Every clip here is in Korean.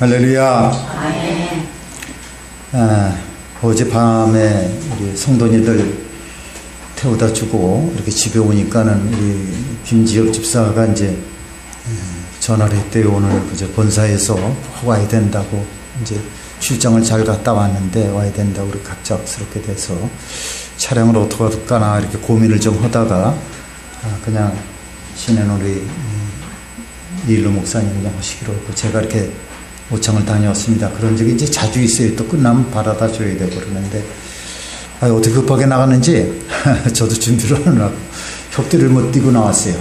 할렐루야. 어젯밤에 우리 성도님들 태워다 주고 이렇게 집에 오니까는 우리 김지혁 집사가 이제 전화를 했대요. 오늘 이제 본사에서 와야 된다고, 이제 출장을 잘 갔다 왔는데 와야 된다고 우리 갑작스럽게 돼서 차량을 어떻게 할까나 이렇게 고민을 좀 하다가 그냥 신의 우리 이일로 목사님 그냥 하시기로 했고, 제가 이렇게 오창을 다녀왔습니다. 그런 적이 이제 자주 있어요. 또 끝나면 바라다 줘야 되고 그러는데, 어떻게 급하게 나갔는지 저도 준비를 하느라고 혁대를 못 뛰고 나왔어요.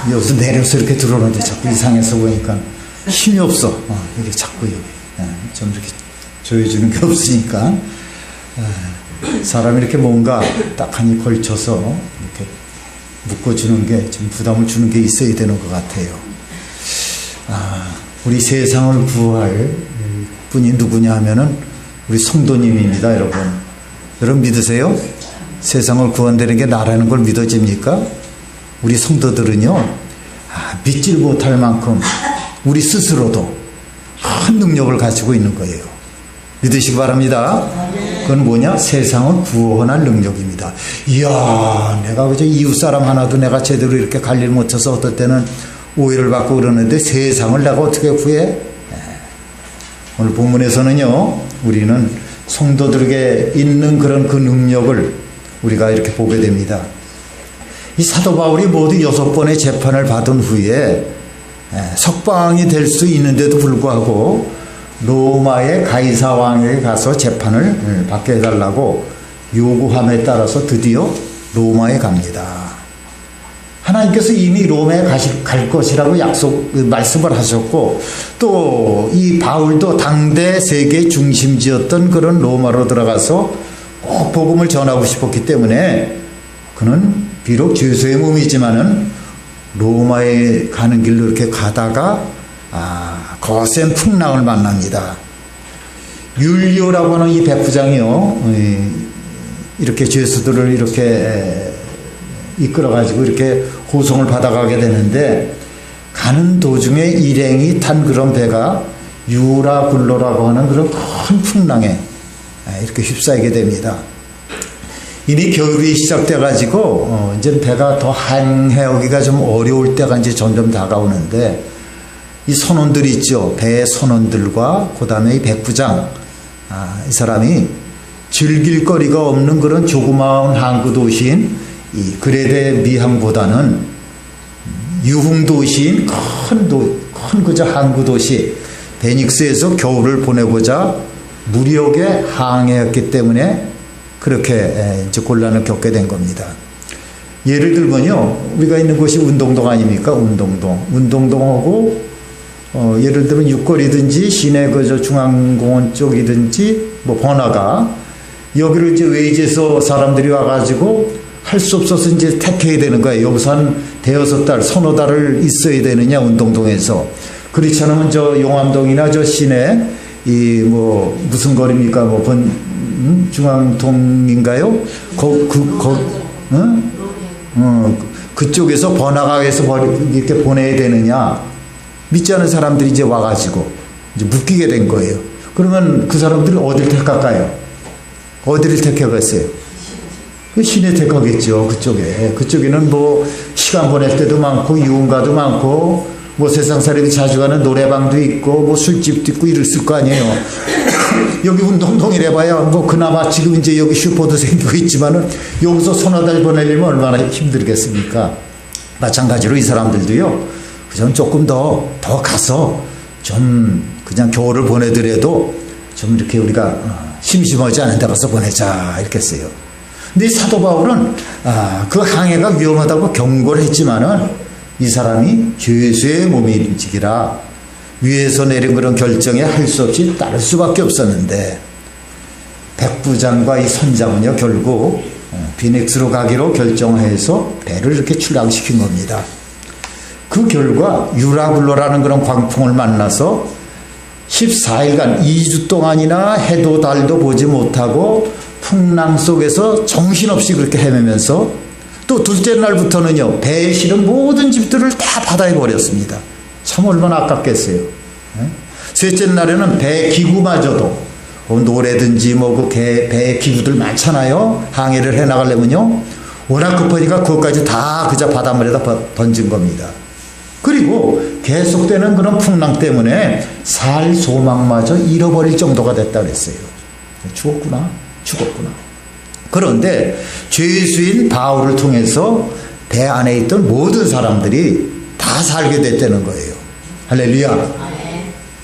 여기서 내려서 이렇게 들어오는데 자꾸 이상해서 보니까 힘이 없어. 이게 자꾸 여기 좀 이렇게 조여주는 게 없으니까 사람이 이렇게 뭔가 딱하니 걸쳐서 이렇게 묶어주는 게 좀 부담을 주는 게 있어야 되는 것 같아요. 우리 세상을 구할 분이 누구냐 하면은 우리 성도님입니다, 여러분. 여러분 믿으세요? 세상을 구한다는 게 나라는 걸 믿어집니까? 우리 성도들은요, 믿질 못할 만큼 우리 스스로도 큰 능력을 가지고 있는 거예요. 믿으시기 바랍니다. 그건 뭐냐? 세상을 구원할 능력입니다. 이야, 내가 그저 이웃 사람 하나도 내가 제대로 이렇게 관리를 못해서 어떨 때는 오해를 받고 그러는데 세상을 내가 어떻게 구해? 오늘 본문에서는요, 우리는 성도들에게 있는 그런 그 능력을 우리가 이렇게 보게 됩니다. 이 사도 바울이 모두 6번의 재판을 받은 후에 석방이 될 수 있는데도 불구하고 로마의 가이사 왕에게 가서 재판을 받게 해달라고 요구함에 따라서 드디어 로마에 갑니다. 하나님께서 이미 로마에 갈 것이라고 말씀을 하셨고, 또 이 바울도 당대 세계 중심지였던 그런 로마로 들어가서 꼭 복음을 전하고 싶었기 때문에 그는 비록 죄수의 몸이지만은 로마에 가는 길로 이렇게 가다가 거센 풍랑을 만납니다. 율리오라고 하는 이 백부장이요, 이렇게 죄수들을 이렇게 이끌어가지고 이렇게 호송을 받아가게 되는데, 가는 도중에 일행이 탄 그런 배가 유라굴로라고 하는 그런 큰 풍랑에 이렇게 휩싸이게 됩니다. 이미 겨울이 시작돼가지고 이제 배가 더 항해하기가 좀 어려울 때가 이제 점점 다가오는데, 이 선원들이 있죠. 배의 선원들과 그 다음에 이 백부장, 이 사람이 즐길 거리가 없는 그런 조그마한 항구 도시인 이 그레데 미항보다는 유흥 도시인 큰 그저 항구 도시 베닉스에서 겨울을 보내고자 무력에 항해했기 때문에 그렇게 이제 곤란을 겪게 된 겁니다. 예를 들면요, 우리가 있는 곳이 운동동 아닙니까? 운동동하고 예를 들면 육거리든지 시내 그저 중앙공원 쪽이든지 뭐 번화가, 여기를 이제 외지에서 사람들이 와가지고 할 수 없어서 이제 택해야 되는 거예요. 여기서 한 대여섯 달, 서너 달을 있어야 되느냐, 운동동에서. 그렇지 않으면 저 용암동이나 저 시내, 무슨 거리입니까? 중앙동인가요? 그쪽에서 번화가에서 이렇게 보내야 되느냐. 믿지 않은 사람들이 이제 와가지고 이제 묶이게 된 거예요. 그러면 그 사람들이 어디를 택할까요? 어디를 택하겠어요? 그 시내 택하겠죠. 그쪽에는 뭐 시간 보낼 때도 많고 유흥가도 많고 뭐 세상 사람이 자주 가는 노래방도 있고 뭐 술집도 있고 이랬을 거 아니에요. 여기 운동동이래 봐야 뭐 그나마 지금 이제 여기 슈퍼도 생기고 있지만은 여기서 서너 달 보내려면 얼마나 힘들겠습니까? 마찬가지로 이 사람들도요, 그전 조금 더 가서 좀 그냥 겨울을 보내더라도 좀 이렇게 우리가 심심하지 않은 데 가서 보내자 이렇게 했어요. 근데 이 사도 바울은 그 항해가 위험하다고 경고를 했지만은 이 사람이 죄수의 몸인지라 위에서 내린 그런 결정에 할 수 없이 따를 수밖에 없었는데, 백부장과 이 선장은요 결국 비닉스로 가기로 결정해서 배를 이렇게 출항시킨 겁니다. 그 결과 유라굴로라는 그런 광풍을 만나서 14일간 2주 동안이나 해도 달도 보지 못하고 풍랑 속에서 정신없이 그렇게 헤매면서, 또 둘째 날부터는요 배에 실은 모든 집들을 다 바다에 버렸습니다. 참 얼마나 아깝겠어요. 셋째 날에는 배 기구마저도 노래든지 배 기구들 많잖아요. 항해를 해나가려면요. 워낙 급하니까 그것까지 다 그저 바닷물에다 던진 겁니다. 그리고 계속되는 그런 풍랑 때문에 살 소망마저 잃어버릴 정도가 됐다 그랬어요. 죽었구나. 그런데 죄수인 바울을 통해서 배 안에 있던 모든 사람들이 다 살게 됐다는 거예요. 할렐루야.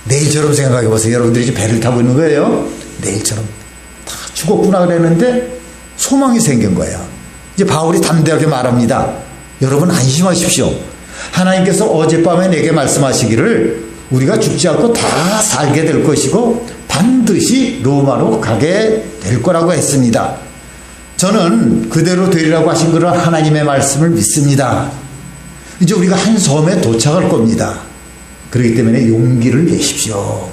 내일처럼 생각해 보세요. 여러분들이 이제 배를 타고 있는 거예요. 내일처럼 다 죽었구나 그랬는데 소망이 생긴 거야. 이제 바울이 담대하게 말합니다. 여러분 안심하십시오. 하나님께서 어젯밤에 내게 말씀하시기를 우리가 죽지 않고 다 살게 될 것이고 반드시 로마로 가게 될 거라고 했습니다. 저는 그대로 되리라고 하신 그런 하나님의 말씀을 믿습니다. 이제 우리가 한 섬에 도착할 겁니다. 그렇기 때문에 용기를 내십시오.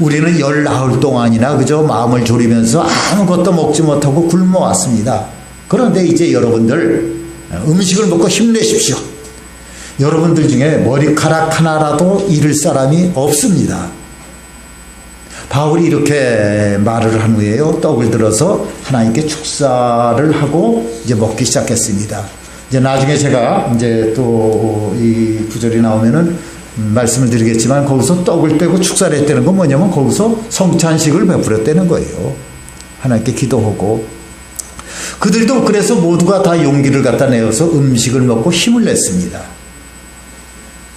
우리는 19 동안이나 그저 마음을 졸이면서 아무것도 먹지 못하고 굶어왔습니다. 그런데 이제 여러분들 음식을 먹고 힘내십시오. 여러분들 중에 머리카락 하나라도 잃을 사람이 없습니다. 바울이 이렇게 말을 한 후에요. 떡을 들어서 하나님께 축사를 하고 이제 먹기 시작했습니다. 이제 나중에 제가 이제 또 이 구절이 나오면은 말씀을 드리겠지만 거기서 떡을 떼고 축사를 했다는 건 뭐냐면 거기서 성찬식을 베풀었다는 거예요. 하나님께 기도하고 그들도 그래서 모두가 다 용기를 갖다 내어서 음식을 먹고 힘을 냈습니다.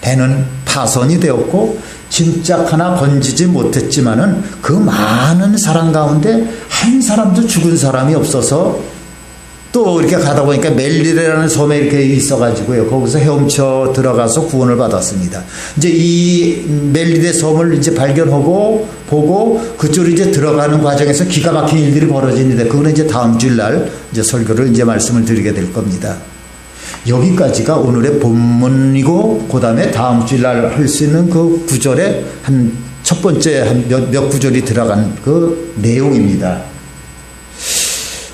배는 파손이 되었고 짐짝 하나 건지지 못했지만은 그 많은 사람 가운데 한 사람도 죽은 사람이 없어서 또 이렇게 가다 보니까 멜리레라는 섬에 이렇게 있어가지고요. 거기서 헤엄쳐 들어가서 구원을 받았습니다. 이제 이 멜리레 섬을 이제 발견하고 보고 그쪽으로 이제 들어가는 과정에서 기가 막힌 일들이 벌어지는데 그거는 이제 다음 주일날 이제 설교를 이제 말씀을 드리게 될 겁니다. 여기까지가 오늘의 본문이고 그 다음에 다음 주일날 할 수 있는 그 구절에 한 첫 번째 한 몇 구절이 들어간 그 내용입니다.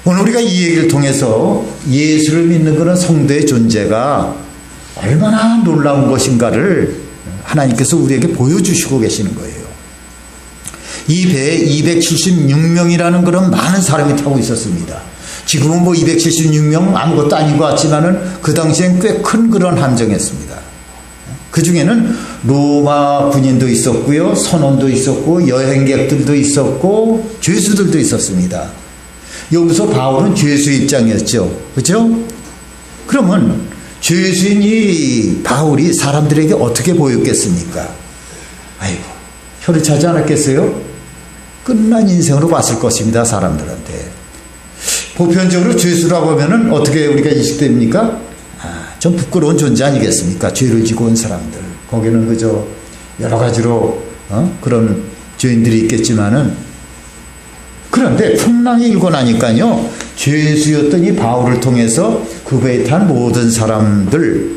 오늘 우리가 이 얘기를 통해서 예수를 믿는 그런 성도의 존재가 얼마나 놀라운 것인가를 하나님께서 우리에게 보여주시고 계시는 거예요. 이 배에 276명이라는 그런 많은 사람이 타고 있었습니다. 지금은 뭐 276명 아무것도 아닌 것 같지만은 그 당시엔 꽤 큰 그런 함정이었습니다. 그 중에는 로마 군인도 있었고요, 선원도 있었고, 여행객들도 있었고, 죄수들도 있었습니다. 여기서 바울은 죄수 입장이었죠. 그렇죠? 그러면 죄수인 이 바울이 사람들에게 어떻게 보였겠습니까? 아이고, 혀를 차지 않았겠어요? 끝난 인생으로 봤을 것입니다. 사람들한테. 보편적으로 죄수라고 하면은 어떻게 우리가 인식됩니까? 좀 부끄러운 존재 아니겠습니까? 죄를 지고 온 사람들. 거기는 그저 여러 가지로 그런 죄인들이 있겠지만은 그런데 풍랑이 일고 나니까요. 죄수였던 이 바울을 통해서 그 배에 탄 모든 사람들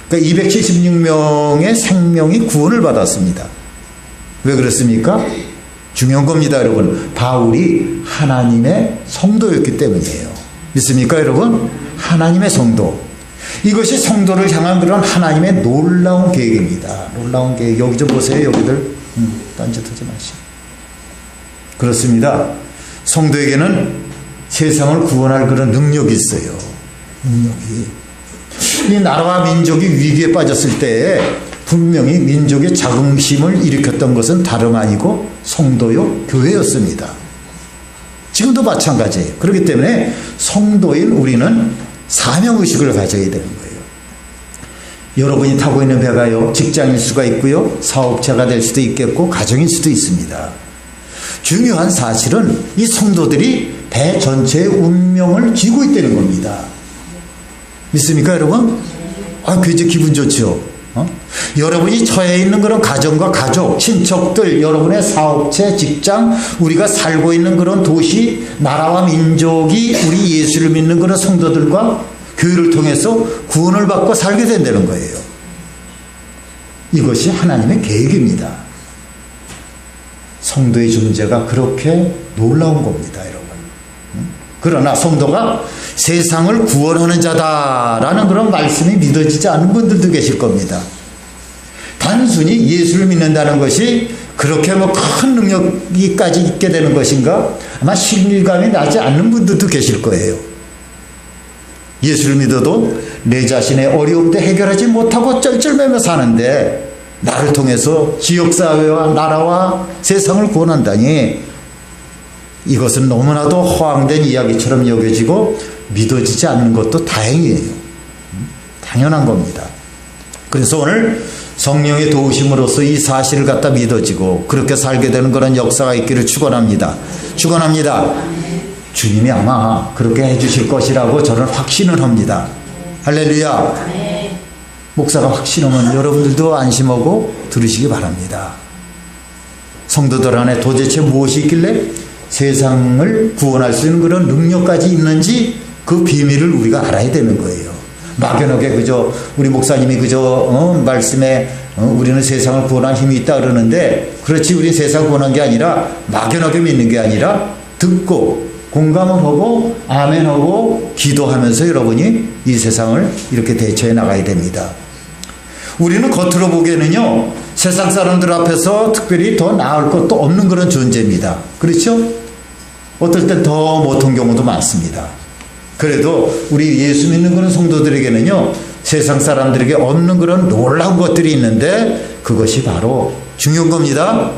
그러니까 276명의 생명이 구원을 받았습니다. 왜 그렇습니까? 중요한 겁니다, 여러분. 바울이 하나님의 성도였기 때문이에요. 믿습니까, 여러분? 하나님의 성도. 이것이 성도를 향한 그런 하나님의 놀라운 계획입니다. 놀라운 계획. 여기 좀 보세요, 여기들. 딴짓하지 마시고. 그렇습니다. 성도에게는 세상을 구원할 그런 능력이 있어요. 능력이. 이 나라와 민족이 위기에 빠졌을 때에 분명히 민족의 자긍심을 일으켰던 것은 다름 아니고 성도요, 교회였습니다. 지금도 마찬가지예요. 그렇기 때문에 성도인 우리는 사명의식을 가져야 되는 거예요. 여러분이 타고 있는 배가요, 직장일 수가 있고요, 사업체가 될 수도 있겠고, 가정일 수도 있습니다. 중요한 사실은 이 성도들이 배 전체의 운명을 쥐고 있다는 겁니다. 믿습니까, 여러분? 굉장히 기분 좋죠? 여러분이 처해 있는 그런 가정과 가족, 친척들, 여러분의 사업체, 직장, 우리가 살고 있는 그런 도시, 나라와 민족이 우리 예수를 믿는 그런 성도들과 교회를 통해서 구원을 받고 살게 된다는 거예요. 이것이 하나님의 계획입니다. 성도의 존재가 그렇게 놀라운 겁니다, 여러분. 그러나 성도가 세상을 구원하는 자다라는 그런 말씀이 믿어지지 않는 분들도 계실 겁니다. 단순히 예수를 믿는다는 것이 그렇게 뭐 큰 능력이까지 있게 되는 것인가? 아마 실감이 나지 않는 분들도 계실 거예요. 예수를 믿어도 내 자신의 어려움도 해결하지 못하고 쩔쩔매며 사는데 나를 통해서 지역사회와 나라와 세상을 구원한다니, 이것은 너무나도 허황된 이야기처럼 여겨지고 믿어지지 않는 것도 다행이에요. 당연한 겁니다. 그래서 오늘 성령의 도우심으로써 이 사실을 갖다 믿어지고 그렇게 살게 되는 그런 역사가 있기를 축원합니다. 축원합니다. 주님이 아마 그렇게 해주실 것이라고 저는 확신을 합니다. 할렐루야. 목사가 확신하면 여러분들도 안심하고 들으시기 바랍니다. 성도들 안에 도대체 무엇이 있길래 세상을 구원할 수 있는 그런 능력까지 있는지 그 비밀을 우리가 알아야 되는 거예요. 막연하게 그저 우리 목사님이 그저 말씀에 우리는 세상을 구원할 힘이 있다 그러는데, 그렇지, 우리 세상을 구원한 게 아니라 막연하게 믿는 게 아니라 듣고 공감을 하고 아멘하고 기도하면서 여러분이 이 세상을 이렇게 대처해 나가야 됩니다. 우리는 겉으로 보기에는요, 세상 사람들 앞에서 특별히 더 나을 것도 없는 그런 존재입니다. 그렇죠? 어떨 땐 더 못한 경우도 많습니다. 그래도 우리 예수 믿는 그런 성도들에게는요, 세상 사람들에게 없는 그런 놀라운 것들이 있는데 그것이 바로 중요한 겁니다.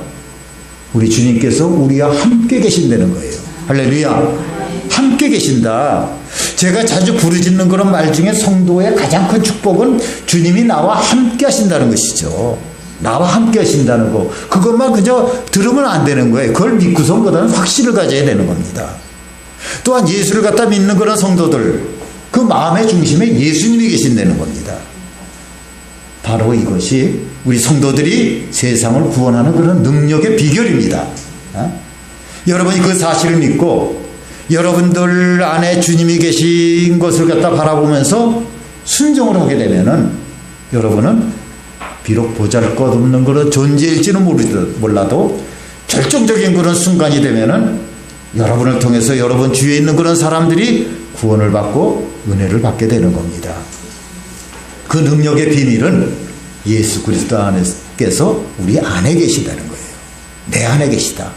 우리 주님께서 우리와 함께 계신다는 거예요. 할렐루야. 함께 계신다. 제가 자주 부르짖는 그런 말 중에 성도의 가장 큰 축복은 주님이 나와 함께 하신다는 것이죠. 나와 함께 하신다는 거. 그것만 그저 들으면 안 되는 거예요. 그걸 믿고서보다는 확신을 가져야 되는 겁니다. 또한 예수를 갖다 믿는 그런 성도들, 그 마음의 중심에 예수님이 계신다는 겁니다. 바로 이것이 우리 성도들이 세상을 구원하는 그런 능력의 비결입니다. 여러분이 그 사실을 믿고 여러분들 안에 주님이 계신 것을 갖다 바라보면서 순종을 하게 되면은 여러분은 비록 보잘것없는 그런 존재일지는 몰라도 결정적인 그런 순간이 되면은 여러분을 통해서 여러분 주위에 있는 그런 사람들이 구원을 받고 은혜를 받게 되는 겁니다. 그 능력의 비밀은 예수 그리스도 안에서 우리 안에 계시다는 거예요. 내 안에 계시다.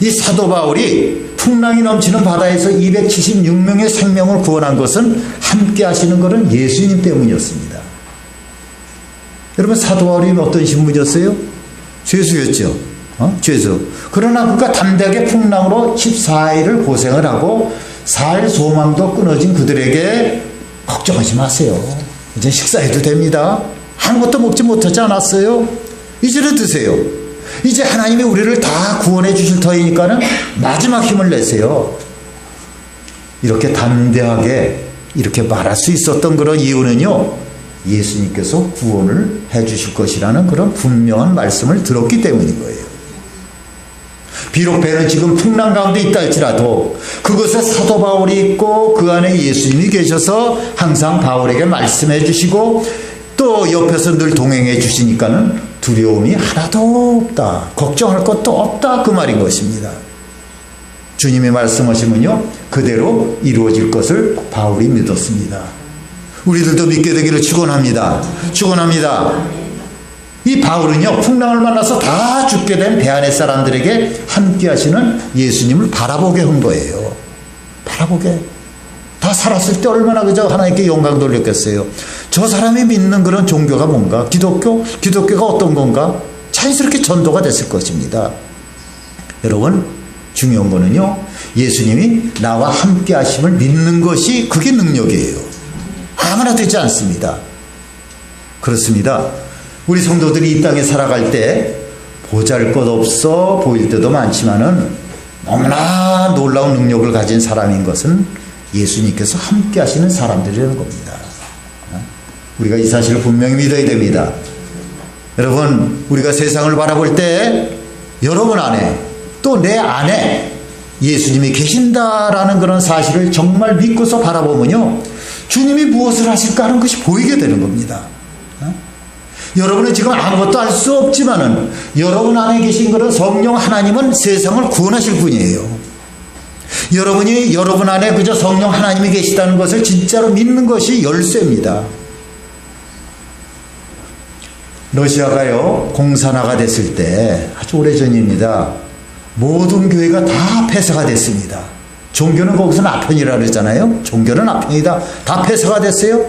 이 사도 바울이 풍랑이 넘치는 바다에서 276명의 생명을 구원한 것은 함께 하시는 것은 예수님 때문이었습니다. 여러분, 사도 바울이 어떤 신분이었어요? 죄수였죠. 죄수. 그러나 그가 담대하게 풍랑으로 14일을 고생을 하고 살 소망도 끊어진 그들에게 걱정하지 마세요. 이제 식사해도 됩니다. 아무것도 먹지 못하지 않았어요. 이제는 드세요. 이제 하나님이 우리를 다 구원해 주실 터이니까는 마지막 힘을 내세요. 이렇게 담대하게 이렇게 말할 수 있었던 그런 이유는요, 예수님께서 구원을 해 주실 것이라는 그런 분명한 말씀을 들었기 때문인 거예요. 비록 배는 지금 풍랑 가운데 있다 할지라도 그곳에 사도 바울이 있고 그 안에 예수님이 계셔서 항상 바울에게 말씀해 주시고 또 옆에서 늘 동행해 주시니까는 두려움이 하나도 없다, 걱정할 것도 없다, 그 말인 것입니다. 주님이 말씀하시면요, 그대로 이루어질 것을 바울이 믿었습니다. 우리들도 믿게 되기를 축원합니다. 축원합니다. 이 바울은요, 풍랑을 만나서 다 죽게 된 배 안의 사람들에게 함께 하시는 예수님을 바라보게 한 거예요. 바라보게. 다 살았을 때 얼마나 그저 하나님께 영광 돌렸겠어요. 저 사람이 믿는 그런 종교가 뭔가, 기독교가 어떤 건가, 자연스럽게 전도가 됐을 것입니다. 여러분, 중요한 거는요, 예수님이 나와 함께 하심을 믿는 것이 그게 능력이에요. 아무나 되지 않습니다. 그렇습니다. 우리 성도들이 이 땅에 살아갈 때 보잘것없어 보일 때도 많지만은 너무나 놀라운 능력을 가진 사람인 것은 예수님께서 함께 하시는 사람들이라는 겁니다. 우리가 이 사실을 분명히 믿어야 됩니다. 여러분, 우리가 세상을 바라볼 때 여러분 안에 또 내 안에 예수님이 계신다라는 그런 사실을 정말 믿고서 바라보면요, 주님이 무엇을 하실까 하는 것이 보이게 되는 겁니다. 여러분은 지금 아무것도 알 수 없지만은 여러분 안에 계신 그런 성령 하나님은 세상을 구원하실 분이에요. 여러분이 여러분 안에 그저 성령 하나님이 계시다는 것을 진짜로 믿는 것이 열쇠입니다. 러시아가요, 공산화가 됐을 때 아주 오래전입니다. 모든 교회가 다 폐쇄가 됐습니다. 종교는 거기서 아편이라 그러잖아요. 종교는 아편이다. 다 폐쇄가 됐어요.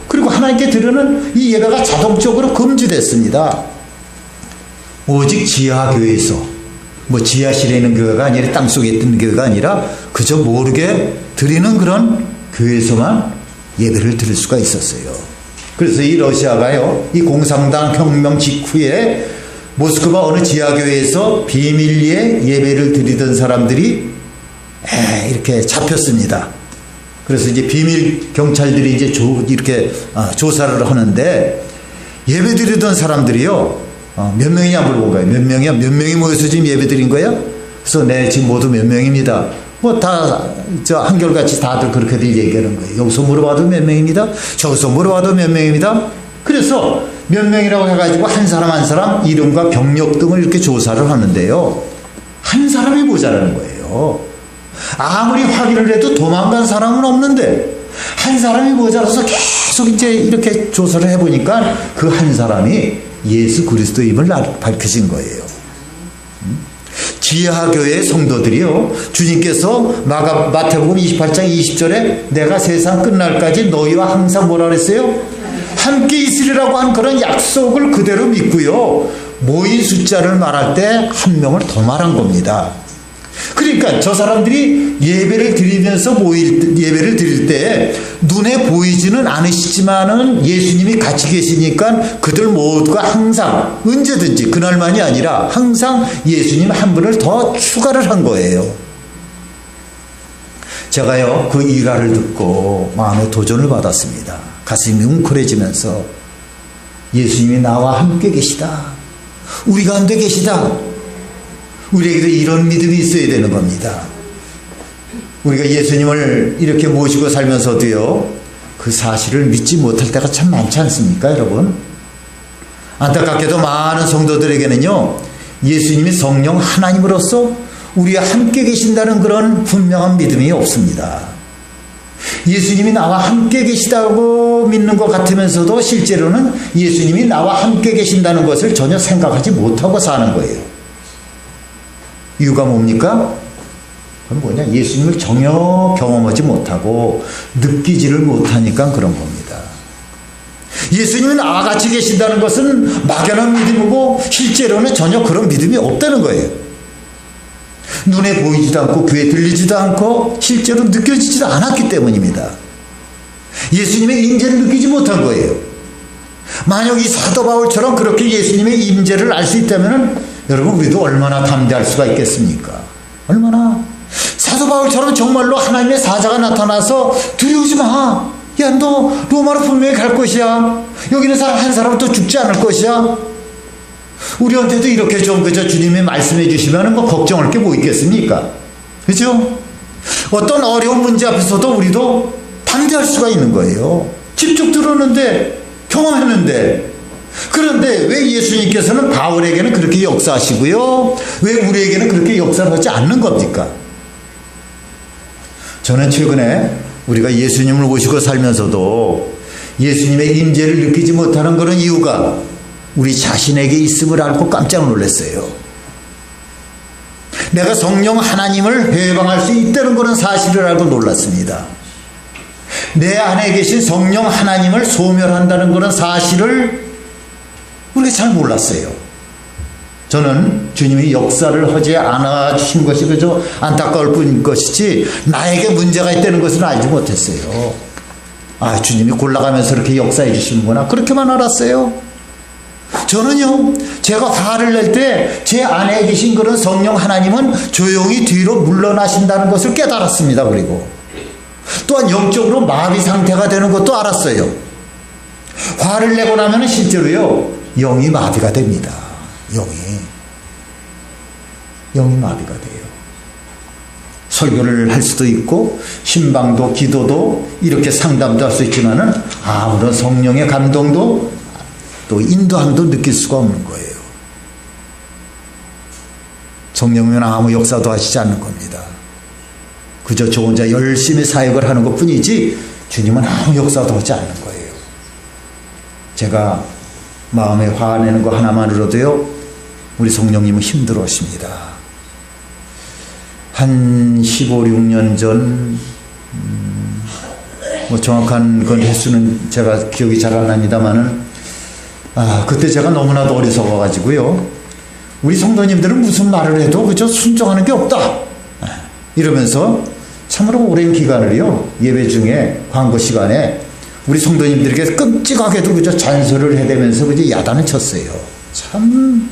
그리고 하나님께 드리는 이 예배가 자동적으로 금지됐습니다. 오직 지하교회에서, 뭐 지하실에 있는 교회가 아니라 땅속에 있는 교회가 아니라 그저 모르게 드리는 그런 교회에서만 예배를 드릴 수가 있었어요. 그래서 이 러시아가요, 이 공산당 혁명 직후에 모스크바 어느 지하교회에서 비밀리에 예배를 드리던 사람들이 이렇게 잡혔습니다. 그래서 이제 비밀 경찰들이 이제 이렇게 조사를 하는데, 예배 드리던 사람들이요, 몇 명이냐 물어본 거예요. 몇 명이야? 몇 명이 모여서 지금 예배 드린 거야? 그래서 네, 지금 모두 몇 명입니다. 뭐 다 한결같이 다들 그렇게들 얘기하는 거예요. 여기서 물어봐도 몇 명입니다. 저기서 물어봐도 몇 명입니다. 그래서 몇 명이라고 해가지고 한 사람 한 사람 이름과 병력 등을 이렇게 조사를 하는데요, 한 사람이 모자라는 거예요. 아무리 확인을 해도 도망간 사람은 없는데 한 사람이 모자라서 계속 이제 이렇게 조사를 해보니까 그 한 사람이 예수 그리스도임을 밝혀진 거예요. 지하교회 성도들이요, 주님께서 마태복음 28장 20절에 내가 세상 끝날까지 너희와 항상 뭐라 그랬어요? 함께 있으리라고 한 그런 약속을 그대로 믿고요, 모인 숫자를 말할 때 한 명을 더 말한 겁니다. 그러니까 저 사람들이 예배를 드리면서 예배를 드릴 때 눈에 보이지는 않으시지만은 예수님이 같이 계시니까 그들 모두가 항상, 언제든지, 그날만이 아니라 항상 예수님 한 분을 더 추가를 한 거예요. 제가요, 그 일화를 듣고 마음의 도전을 받았습니다. 가슴이 웅크러지면서 예수님이 나와 함께 계시다, 우리 가운데 계시다, 우리에게도 이런 믿음이 있어야 되는 겁니다. 우리가 예수님을 이렇게 모시고 살면서도요, 그 사실을 믿지 못할 때가 참 많지 않습니까, 여러분? 안타깝게도 많은 성도들에게는요, 예수님이 성령 하나님으로서 우리와 함께 계신다는 그런 분명한 믿음이 없습니다. 예수님이 나와 함께 계시다고 믿는 것 같으면서도 실제로는 예수님이 나와 함께 계신다는 것을 전혀 생각하지 못하고 사는 거예요. 이유가 뭡니까? 그건 뭐냐? 예수님을 전혀 경험하지 못하고 느끼지를 못하니까 그런 겁니다. 예수님이 나와 같이 계신다는 것은 막연한 믿음이고 실제로는 전혀 그런 믿음이 없다는 거예요. 눈에 보이지도 않고 귀에 들리지도 않고 실제로 느껴지지도 않았기 때문입니다. 예수님의 임재를 느끼지 못한 거예요. 만약 이 사도 바울처럼 그렇게 예수님의 임재를 알 수 있다면 여러분, 우리도 얼마나 담대할 수가 있겠습니까? 얼마나. 사도 바울처럼 정말로 하나님의 사자가 나타나서 두려우지 마, 야, 너 로마로 분명히 갈 것이야, 여기는 사람 한 사람도 죽지 않을 것이야. 우리한테도 이렇게 좀 그저 주님이 말씀해 주시면 뭐 걱정할 게 뭐 있겠습니까? 그죠? 어떤 어려운 문제 앞에서도 우리도 담대할 수가 있는 거예요. 직접 들었는데, 경험했는데. 그런데 왜 예수님께서는 바울에게는 그렇게 역사하시고요, 왜 우리에게는 그렇게 역사를 하지 않는 겁니까? 저는 최근에 우리가 예수님을 모시고 살면서도 예수님의 임재를 느끼지 못하는 그런 이유가 우리 자신에게 있음을 알고 깜짝 놀랐어요. 내가 성령 하나님을 해방할 수 있다는 그런 사실을 알고 놀랐습니다. 내 안에 계신 성령 하나님을 소멸한다는 그런 사실을 우리가 잘 몰랐어요. 저는 주님이 역사를 하지 않아 주신 것이 그저 안타까울 뿐인 것이지 나에게 문제가 있다는 것은 알지 못했어요. 아, 주님이 골라가면서 이렇게 역사해 주시는구나, 그렇게만 알았어요. 저는요, 제가 화를 낼 때 제 안에 계신 그런 성령 하나님은 조용히 뒤로 물러나신다는 것을 깨달았습니다. 그리고 또한 영적으로 마비 상태가 되는 것도 알았어요. 화를 내고 나면 실제로요, 영이 마비가 됩니다. 영이 마비가 돼요. 설교를 할 수도 있고 신방도 기도도 이렇게 상담도 할 수 있지만은 아무런 성령의 감동도 또 인도함도 느낄 수가 없는 거예요. 성령님은 아무 역사도 하시지 않는 겁니다. 그저 저 혼자 열심히 사역을 하는 것뿐이지 주님은 아무 역사도 하지 않는 거예요. 제가 마음에 화내는 거 하나만으로도요, 우리 성령님은 힘들어 하십니다. 한 15, 16년 전, 뭐 정확한 건 횟수는 제가 기억이 잘 안 납니다만은, 그때 제가 너무나도 어리석어가지고요, 우리 성도님들은 무슨 말을 해도 그저 순종하는 게 없다, 이러면서 참으로 오랜 기간을요, 예배 중에 광고 시간에 우리 성도님들에게 끔찍하게도 그저 잔소리를 해대면서 그저 야단을 쳤어요. 참,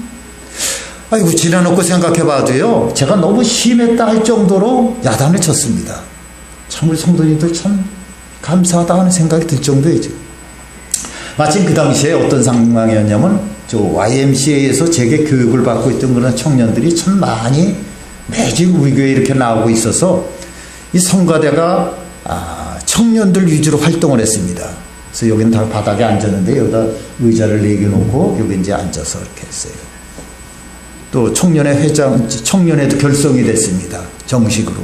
아이고, 지나놓고 생각해봐도요, 제가 너무 심했다 할 정도로 야단을 쳤습니다. 참 우리 성도님들 참 감사하다 하는 생각이 들 정도이죠. 마침 그 당시에 어떤 상황이었냐면, 저 YMCA에서 제게 교육을 받고 있던 그런 청년들이 참 많이 매주 우리 교회에 이렇게 나오고 있어서 이 성가대가 청년들 위주로 활동을 했습니다. 그래서 여기는 다 바닥에 앉았는데 여기다 의자를 내겨놓고 여기 이제 앉아서 이렇게 했어요. 또 청년회 회장, 청년회도 결성이 됐습니다. 정식으로.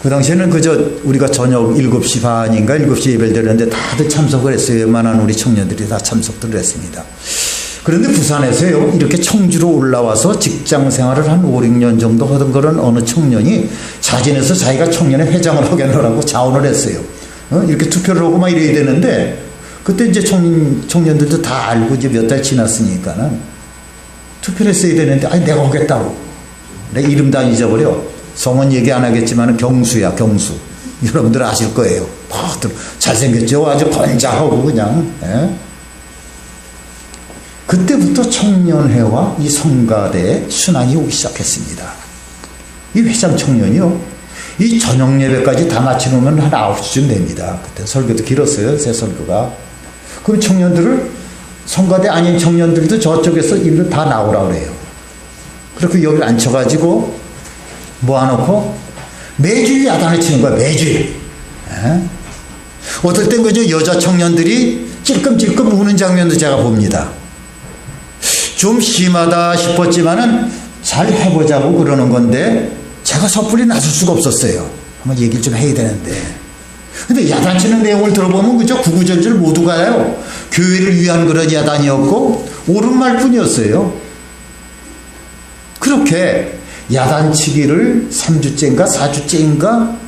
그 당시에는 그저 우리가 저녁 7시 반인가 7시 예배를 드렸는데 다들 참석을 했어요. 웬만한 우리 청년들이 다 참석을 했습니다. 그런데 부산에서요, 이렇게 청주로 올라와서 직장 생활을 한 5, 6년 정도 하던 그런 어느 청년이 자진해서 자기가 청년회 회장을 하겠노라고 자원을 했어요. 이렇게 투표를 하고 막 이래야 되는데, 그때 이제 청년들도 다 알고 이제 몇 달 지났으니까는 투표를 했어야 되는데, 아니, 내가 오겠다고. 내 이름도 안 잊어버려. 성은 얘기 안 하겠지만 경수야, 경수. 여러분들 아실 거예요. 잘생겼죠? 아주 건장하고 그냥. 예? 그때부터 청년회와 이 성가대에 순환이 오기 시작했습니다. 이 회장 청년이요, 이 저녁 예배까지 다 마치놓으면 한 9시쯤 됩니다. 그때 설교도 길었어요, 제 설교가. 그럼 청년들을, 성가대 아닌 청년들도 저쪽에서 일로 다 나오라고 그래요. 그렇게 여기를 앉혀가지고 모아놓고 매주 야단을 치는 거야, 매주. 어떨 땐 그저 여자 청년들이 찔끔찔끔 우는 장면도 제가 봅니다. 좀 심하다 싶었지만은 잘 해보자고 그러는 건데 제가 섣불리 나설 수가 없었어요. 한번 얘기를 좀 해야 되는데. 근데 야단치는 내용을 들어보면 그저 구구절절 모두 가요. 교회를 위한 그런 야단이었고 옳은 말뿐이었어요. 그렇게 야단치기를 3주째인가 4주째인가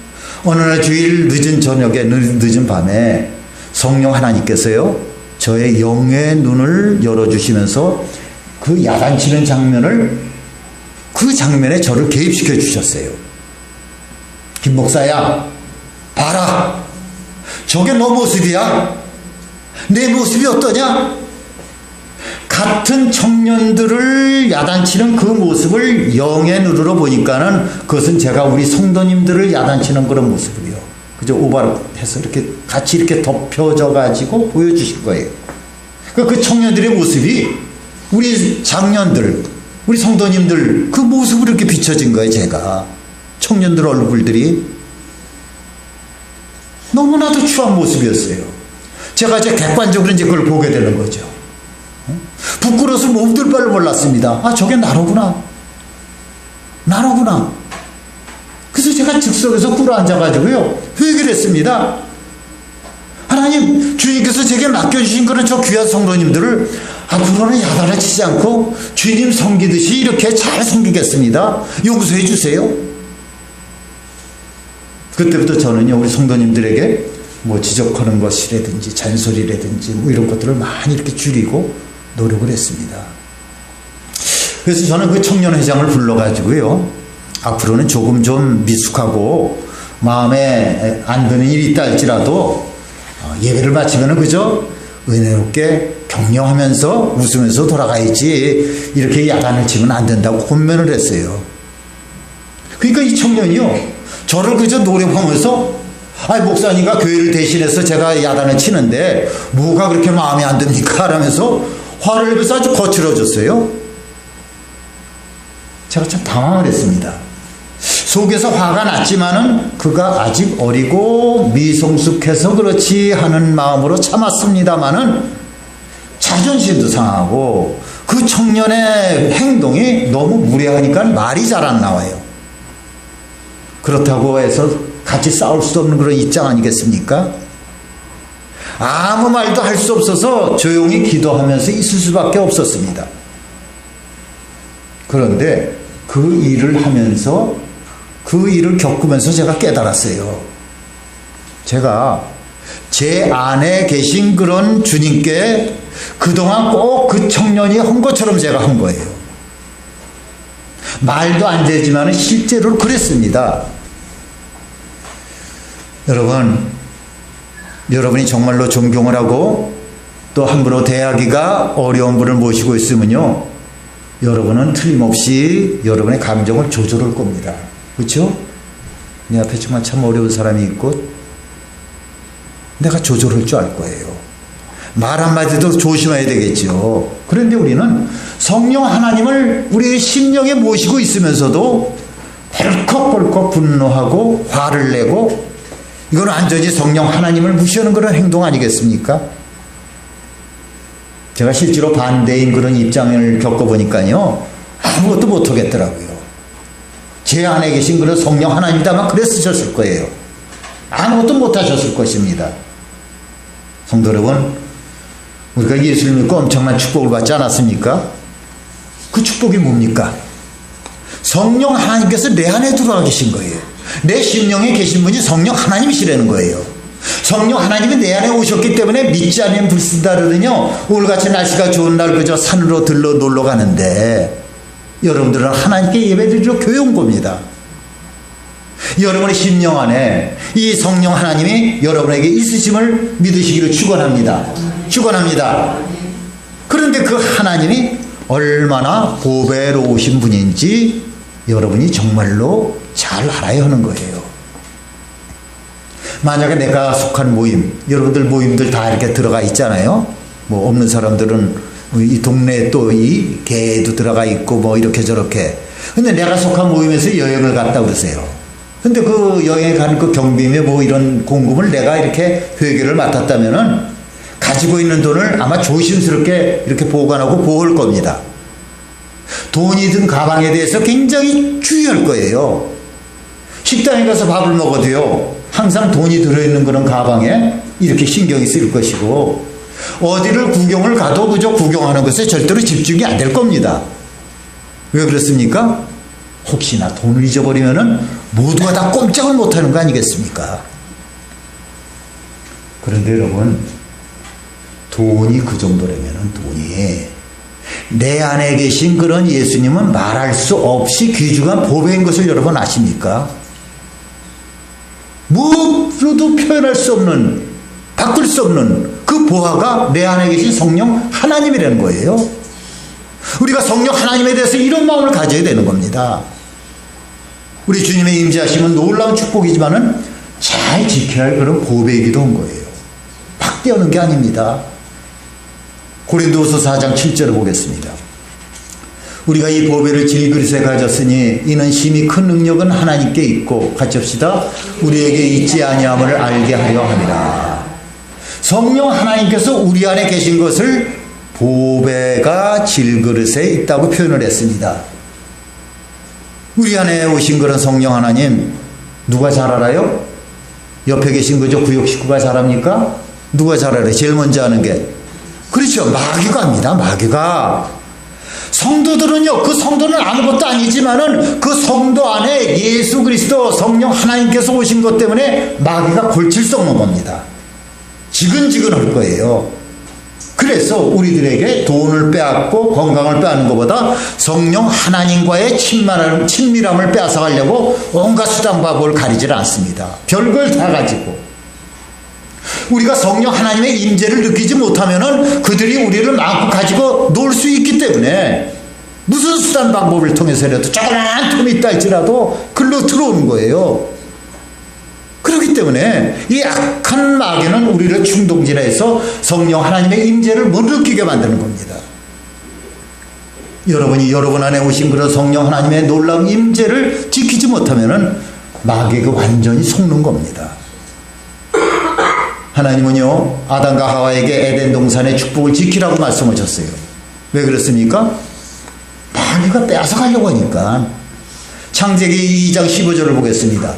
어느 날 주일 늦은 저녁에 늦은 밤에 성령 하나님께서요, 저의 영의 눈을 열어주시면서 그 야단치는 장면을, 그 장면에 저를 개입시켜 주셨어요. 김 목사야, 봐라, 저게 너 모습이야? 내 모습이 어떠냐? 같은 청년들을 야단치는 그 모습을 영의 눈으로 보니까는 그것은 제가 우리 성도님들을 야단치는 그런 모습이요. 그저 오버해서 이렇게 같이 이렇게 덮여져 가지고 보여주실 거예요. 그 청년들의 모습이 우리 장년들, 우리 성도님들 그 모습으로 이렇게 비춰진 거예요, 제가. 청년들 얼굴들이 너무나도 추한 모습이었어요. 제가 이제 객관적으로 이제 그걸 보게 되는 거죠. 부끄러워서 몸둘 바를 몰랐습니다. 저게 나로구나. 나로구나. 그래서 제가 즉석에서 꿇어앉아가지고요, 회개를 했습니다. 하나님, 주님께서 제게 맡겨주신 그런 저 귀한 성도님들을 앞으로는 야단을 치지 않고 주님 섬기듯이 이렇게 잘 섬기겠습니다. 용서해 주세요. 그때부터 저는요, 우리 성도님들에게 뭐 지적하는 것이라든지 잔소리라든지 뭐 이런 것들을 많이 이렇게 줄이고 노력을 했습니다. 그래서 저는 그 청년회장을 불러가지고요, 앞으로는 조금 좀 미숙하고 마음에 안 드는 일이 있다 할지라도 예배를 마치면은 그저 은혜롭게 격려하면서 웃으면서 돌아가야지, 이렇게 야단을 치면 안 된다고 권면을 했어요. 그러니까 이 청년이요, 저를 그저 노려보면서, 목사님과 교회를 대신해서 제가 야단을 치는데 뭐가 그렇게 마음에 안 듭니까? 라면서 화를 내면서 아주 거칠어졌어요. 제가 참 당황을 했습니다. 속에서 화가 났지만은 그가 아직 어리고 미성숙해서 그렇지 하는 마음으로 참았습니다마는 자존심도 상하고 그 청년의 행동이 너무 무례하니까 말이 잘 안 나와요. 그렇다고 해서 같이 싸울 수 없는 그런 입장 아니겠습니까? 아무 말도 할 수 없어서 조용히 기도하면서 있을 수밖에 없었습니다. 그런데 그 일을 하면서 그 일을 겪으면서 제가 깨달았어요. 제가 제 안에 계신 그런 주님께 그동안 꼭 그 청년이 한 것처럼 제가 한 거예요. 말도 안 되지만 실제로 그랬습니다. 여러분이 정말로 존경을 하고 또 함부로 대하기가 어려운 분을 모시고 있으면요, 여러분은 틀림없이 여러분의 감정을 조절할 겁니다. 그렇죠? 내 앞에 정말 참 어려운 사람이 있고 내가 조절할 줄 알 거예요. 말 한마디도 조심해야 되겠죠. 그런데 우리는 성령 하나님을 우리의 심령에 모시고 있으면서도 벌컥벌컥 분노하고 화를 내고, 이건 완전히 성령 하나님을 무시하는 그런 행동 아니겠습니까? 제가 실제로 반대인 그런 입장을 겪어보니까요, 아무것도 못하겠더라고요. 제 안에 계신 그런 성령 하나님도 아마 그랬으셨을 거예요. 아무것도 못하셨을 것입니다. 성도 여러분, 우리가 예수를 믿고 엄청난 축복을 받지 않았습니까? 그 축복이 뭡니까? 성령 하나님께서 내 안에 들어와 계신 거예요. 내 심령에 계신 분이 성령 하나님이시라는 거예요. 성령 하나님이 내 안에 오셨기 때문에 믿지 않으면 불신다르더니요, 오늘같이 날씨가 좋은 날 그저 산으로 들러 놀러 가는데 여러분들은 하나님께 예배드리러 교회 온 겁니다. 여러분의 심령 안에 이 성령 하나님이 여러분에게 있으심을 믿으시기를 축원합니다. 그런데 그 하나님이 얼마나 보배로우신 분인지 여러분이 정말로 잘 알아야 하는 거예요. 만약에 내가 속한 모임, 여러분들 모임들 다 이렇게 들어가 있잖아요. 뭐 없는 사람들은 이 동네에 또 이 개도 들어가 있고 뭐 이렇게 저렇게. 근데 내가 속한 모임에서 여행을 갔다 그러세요. 근데 그 여행에 가는 그 경비며 뭐 이런 공금을 내가 이렇게 회계를 맡았다면은 가지고 있는 돈을 아마 조심스럽게 이렇게 보관하고 보호할 겁니다. 돈이 든 가방에 대해서 굉장히 주의할 거예요. 식당에 가서 밥을 먹어도요, 항상 돈이 들어있는 그런 가방에 이렇게 신경이 쓰일 것이고, 어디를 구경을 가도 그저 구경하는 것에 절대로 집중이 안 될 겁니다. 왜 그렇습니까? 혹시나 돈을 잊어버리면은 모두가 다 꼼짝을 못하는 거 아니겠습니까? 그런데 여러분, 돈이 그 정도라면은 돈이 내 안에 계신 그런 예수님은 말할 수 없이 귀중한 보배인 것을 여러분 아십니까? 무엇으로도 표현할 수 없는, 바꿀 수 없는 그 보화가 내 안에 계신 성령 하나님이라는 거예요. 우리가 성령 하나님에 대해서 이런 마음을 가져야 되는 겁니다. 우리 주님의 임재하심은 놀라운 축복이지만은 잘 지켜야 할 그런 보배이기도 한 거예요. 막 떼어는 게 아닙니다. 고린도후서 4장 7절을 보겠습니다. 우리가 이 보배를 질그릇에 가졌으니 이는 심히 큰 능력은 하나님께 있고, 같이 합시다. 우리에게 있지 아니함을 알게 하려 함이라. 성령 하나님께서 우리 안에 계신 것을 보배가 질그릇에 있다고 표현을 했습니다. 우리 안에 오신 그런 성령 하나님 누가 잘 알아요? 옆에 계신 거죠? 구역 식구가 잘 압니까? 누가 잘 알아요? 제일 먼저 하는 게, 그렇죠, 마귀가 합니다. 마귀가. 성도들은요, 그 성도는 아무것도 아니지만은 그 성도 안에 예수 그리스도 성령 하나님께서 오신 것 때문에 마귀가 골칠 수 없는 겁니다. 지근지근할 거예요. 그래서 우리들에게 돈을 빼앗고 건강을 빼앗는 것보다 성령 하나님과의 친밀함을 빼앗아가려고 온갖 수단 방법을 가리질 않습니다. 별걸 다 가지고. 우리가 성령 하나님의 임재를 느끼지 못하면은 그들이 우리를 마음껏 가지고 놀 수 있기 때문에 무슨 수단 방법을 통해서라도 조그만 틈이 있다 할지라도 글로 들어오는 거예요. 그렇기 때문에 이 악한 마귀는 우리를 충동질해서 성령 하나님의 임재를 못 느끼게 만드는 겁니다. 여러분이 여러분 안에 오신 그런 성령 하나님의 놀라운 임재를 지키지 못하면은 마귀가 완전히 속는 겁니다. 하나님은요, 아담과 하와에게 에덴 동산의 축복을 지키라고 말씀하셨어요. 왜 그렇습니까? 마귀가 빼앗아가려고 하니까. 창세기 2장 15절을 보겠습니다.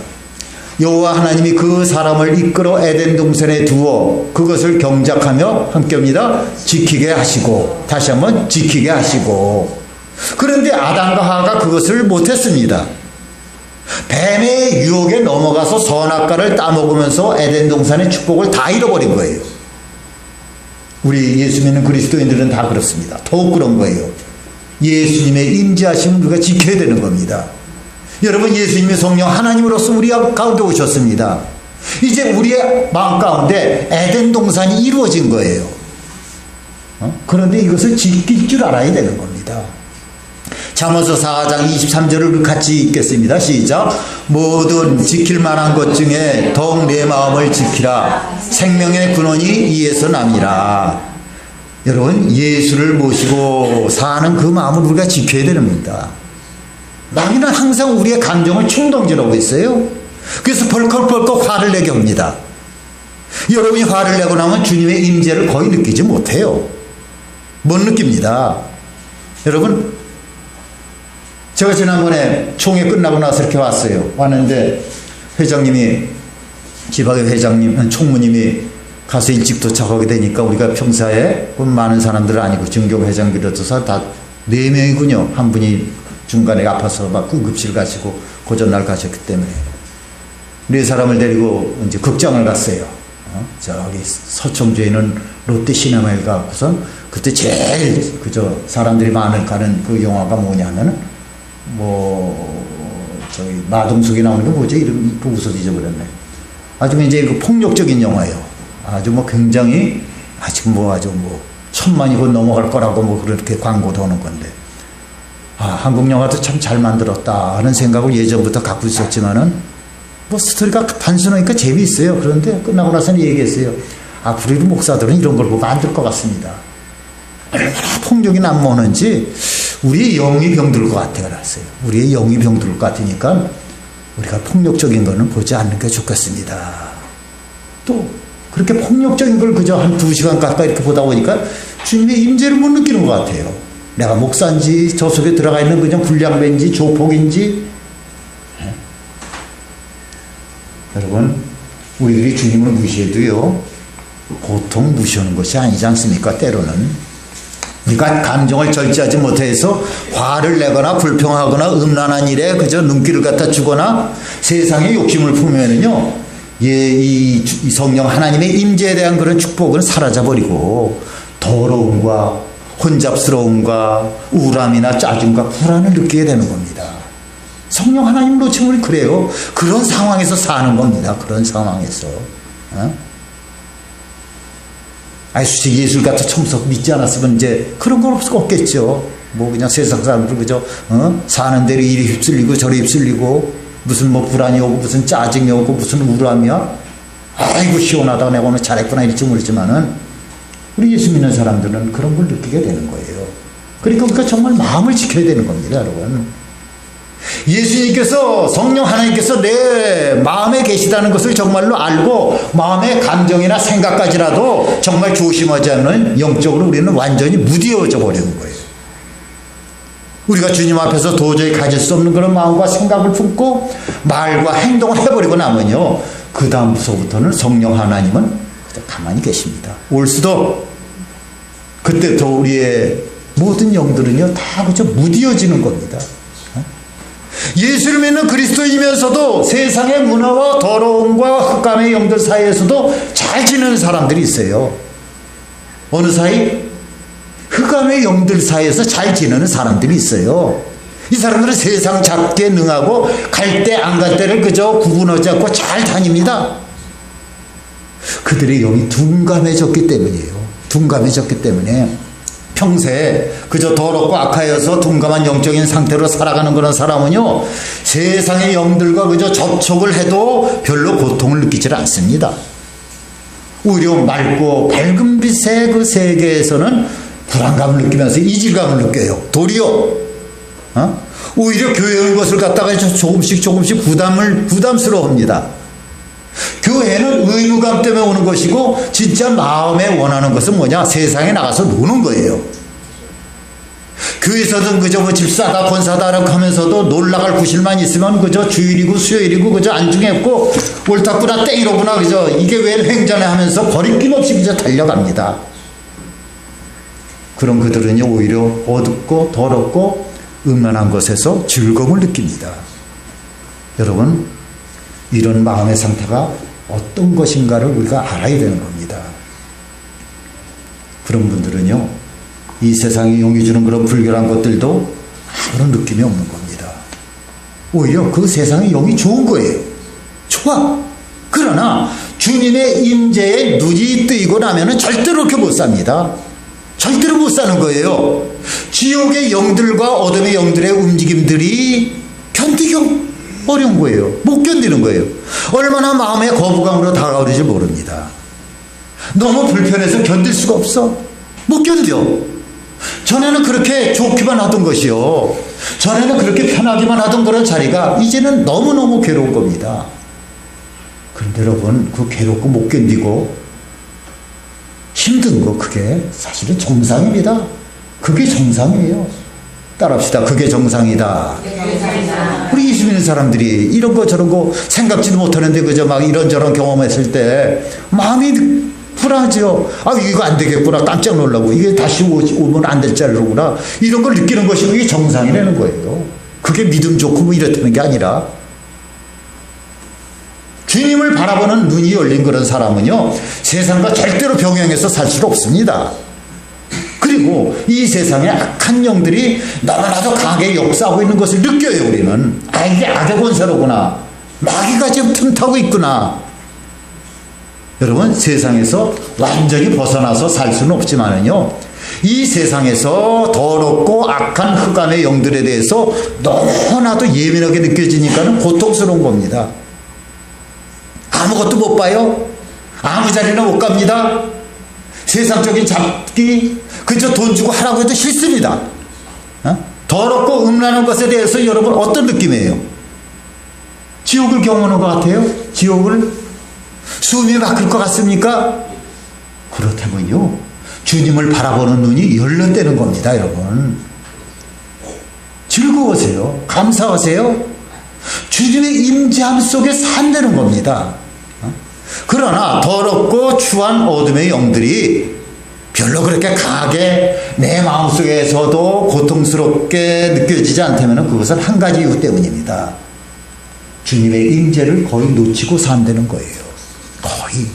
여호와 하나님이 그 사람을 이끌어 에덴 동산에 두어 그것을 경작하며 함께합니다. 지키게 하시고, 다시 한번 지키게 하시고. 그런데 아담과 하와가 그것을 못했습니다. 뱀의 유혹에 넘어가서 선악과를 따먹으면서 에덴 동산의 축복을 다 잃어버린 거예요. 우리 예수 믿는 그리스도인들은 다 그렇습니다. 더욱 그런 거예요. 예수님의 임재하심을 우리가 지켜야 되는 겁니다. 여러분, 예수님의 성령 하나님으로서 우리 가운데 오셨습니다. 이제 우리의 마음 가운데 에덴 동산이 이루어진 거예요. 그런데 이것을 지킬 줄 알아야 되는 겁니다. 잠언서 4장 23절을 같이 읽겠습니다. 시작. 모든 지킬 만한 것 중에 더욱 내 마음을 지키라. 생명의 근원이 이에서 남이라. 여러분, 예수를 모시고 사는 그 마음을 우리가 지켜야 되는 겁니다. 마귀는 항상 우리의 감정을 충동질하고 있어요. 그래서 벌컥벌컥 화를 내게 합니다. 여러분이 화를 내고 나면 주님의 임재를 거의 느끼지 못해요. 못 느낍니다. 여러분, 제가 지난번에 총회 끝나고 나서 이렇게 왔어요. 왔는데 회장님이, 지박의 회장님, 총무님이 가서 일찍 도착하게 되니까 우리가 평사에 많은 사람들은 아니고 증교 회장 비롯해서 다 4명이군요. 한 분이 중간에 아파서 막 응급실 가시고 고전날 가셨기 때문에 4사람을 데리고 이제 극장을 갔어요. 저기 서청주에 있는 롯데 시네마에 가고선 그때 제일 그저 사람들이 많은 가는 그 영화가 뭐냐면은 저기 마동석이 나오는 게 뭐죠? 이름 보고서 잊어버렸네. 아주 이제 그 폭력적인 영화예요. 아주 굉장히 아주 아주 1000만이 곧 넘어갈 거라고 그렇게 광고도 하는 건데. 한국 영화도 참 잘 만들었다 하는 생각을 예전부터 갖고 있었지만은 스토리가 단순하니까 재미있어요. 그런데 끝나고 나서는 얘기했어요. 앞으로 목사들은 이런 걸 보고 안 될 것 같습니다. 얼마나 폭력이 난무하는지 우리의 영이 병들 것 같아요. 그랬어요. 우리의 영이 병들 것 같으니까 우리가 폭력적인 거는 보지 않는 게 좋겠습니다. 또 그렇게 폭력적인 걸 그저 한 2시간 가까이 이렇게 보다 보니까 주님의 임재를 못 느끼는 것 같아요. 내가 목사인지 저 속에 들어가 있는 그냥 불량배인지 조폭인지. 여러분, 우리들이 주님을 무시해도요 보통 무시하는 것이 아니지 않습니까? 때로는 우리가 감정을 절제하지 못해서 화를 내거나 불평하거나 음란한 일에 그저 눈길을 갖다 주거나 세상의 욕심을 품으면은요 이 성령 하나님의 임재에 대한 그런 축복은 사라져버리고 더러움과 혼잡스러움과 우울함이나 짜증과 불안을 느끼게 되는 겁니다. 성령 하나님 놓치면 우리 그래요. 그런 상황에서 사는 겁니다. 그런 상황에서. 솔직히 예술 같은 청석 믿지 않았으면 이제 그런 건 없겠죠. 그냥 세상 사람들 그저 사는 대로 이리 휩쓸리고 저리 휩쓸리고 무슨 불안이 오고 무슨 짜증이 오고 무슨 우울함이야. 아이고 시원하다 내가 오늘 잘했구나 이럴지 모르지만은 우리 예수 믿는 사람들은 그런 걸 느끼게 되는 거예요. 그러니까 우리가 정말 마음을 지켜야 되는 겁니다, 여러분. 예수님께서, 성령 하나님께서 내 마음에 계시다는 것을 정말로 알고 마음의 감정이나 생각까지라도 정말 조심하지 않으면 영적으로 우리는 완전히 무디어져 버리는 거예요. 우리가 주님 앞에서 도저히 가질 수 없는 그런 마음과 생각을 품고 말과 행동을 해버리고 나면요 그 다음부터는 성령 하나님은 가만히 계십니다. 올 수도 그때부터 우리의 모든 영들은요 다 그저 무디어지는 겁니다. 예수를 믿는 그리스도이면서도 세상의 문화와 더러움과 흑암의 영들 사이에서도 잘 지내는 사람들이 있어요. 어느 사이? 흑암의 영들 사이에서 잘 지내는 사람들이 있어요. 이 사람들은 세상 잡기에 능하고 갈 때 안 갈 때를 그저 구분하지 않고 잘 다닙니다. 그들의 영이 둔감해졌기 때문이에요. 둔감해졌기 때문에 평소에 그저 더럽고 악하여서 둔감한 영적인 상태로 살아가는 그런 사람은요 세상의 영들과 그저 접촉을 해도 별로 고통을 느끼질 않습니다. 오히려 맑고 밝은 빛의 그 세계에서는 불안감을 느끼면서 이질감을 느껴요. 도리어 오히려 교회의 것을 갖다가 조금씩 부담스러워합니다. 교회는 의무감 때문에 오는 것이고 진짜 마음에 원하는 것은 뭐냐? 세상에 나가서 노는 거예요. 교회에서는 그저 뭐 집사다 권사다라고 하면서도 놀라갈 구실만 있으면 그저 주일이고 수요일이고 그저 안중했고 옳다구나 땡이로구나 그저 이게 왜 횡전해 하면서 거리낌 없이 그저 달려갑니다. 그런 그들은요 오히려 어둡고 더럽고 음란한 것에서 즐거움을 느낍니다. 여러분 이런 마음의 상태가 어떤 것인가를 우리가 알아야 되는 겁니다. 그런 분들은요 이 세상이 용이 주는 그런 불결한 것들도 아무런 느낌이 없는 겁니다. 오히려 그 세상의 용이 좋은 거예요. 좋아. 그러나 주님의 임재에 눈이 뜨이고 나면은 절대로 그렇게 못 삽니다. 절대로 못 사는 거예요. 지옥의 영들과 어둠의 영들의 움직임들이 견디기 어려운 거예요. 못 견디는 거예요. 얼마나 마음의 거부감으로 다가오는지 모릅니다. 너무 불편해서 견딜 수가 없어. 못 견뎌. 전에는 그렇게 좋기만 하던 것이요. 전에는 그렇게 편하기만 하던 그런 자리가 이제는 너무너무 괴로운 겁니다. 그런데 여러분 그 괴롭고 못 견디고 힘든 거 그게 사실은 정상입니다. 그게 정상이에요. 따라합시다. 그게 정상이다. 우리 예수 믿는 사람들이 이런 거 저런 거 생각지도 못하는데 그저 막 이런저런 경험했을 때 마음이 불안하죠. 아 이거 안 되겠구나 깜짝 놀라고 이게 다시 오면 안 될 자리로구나 이런 걸 느끼는 것이 그게 정상이라는 거예요. 그게 믿음 좋고 뭐 이렇다는 게 아니라 주님을 바라보는 눈이 열린 그런 사람은요 세상과 절대로 병행해서 살 수 없습니다. 그리고 이 세상에 악한 영들이 너무나도 강하게 역사하고 있는 것을 느껴요. 우리는 아 이게 악의 권세로구나 마귀가 지금 틈타고 있구나. 여러분 세상에서 완전히 벗어나서 살 수는 없지만은요 이 세상에서 더럽고 악한 흑암의 영들에 대해서 너무나도 예민하게 느껴지니까는 고통스러운 겁니다. 아무것도 못 봐요. 아무 자리나 못 갑니다. 세상적인 잡기 그저 돈 주고 하라고 해도 싫습니다. 더럽고 음란한 것에 대해서 여러분 어떤 느낌이에요? 지옥을 경험하는 것 같아요? 지옥을 숨이 막힐 것 같습니까? 그렇다면요 주님을 바라보는 눈이 열렸다는 겁니다. 여러분 즐거우세요. 감사하세요. 주님의 임재함 속에 산다는 겁니다. 그러나 더럽고 추한 어둠의 영들이 별로 그렇게 강하게 내 마음속에서도 고통스럽게 느껴지지 않다면 그것은 한 가지 이유 때문입니다. 주님의 임재를 거의 놓치고 산다는 거예요. 거의.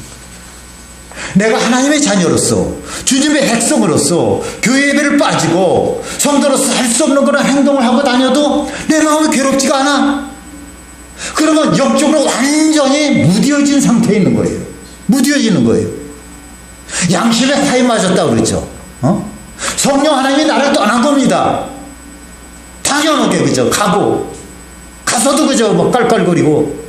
내가 하나님의 자녀로서 주님의 백성으로서 교회 예배를 빠지고 성도로서 할 수 없는 그런 행동을 하고 다녀도 내 마음이 괴롭지가 않아. 그러면 영적으로 완전히 무뎌진 상태에 있는 거예요. 무뎌지는 거예요. 양심에 화에 맞았다 그러죠. 성령 하나님이 나를 떠난 겁니다. 당연하게 그죠. 가서도 그저 뭐 깔깔거리고.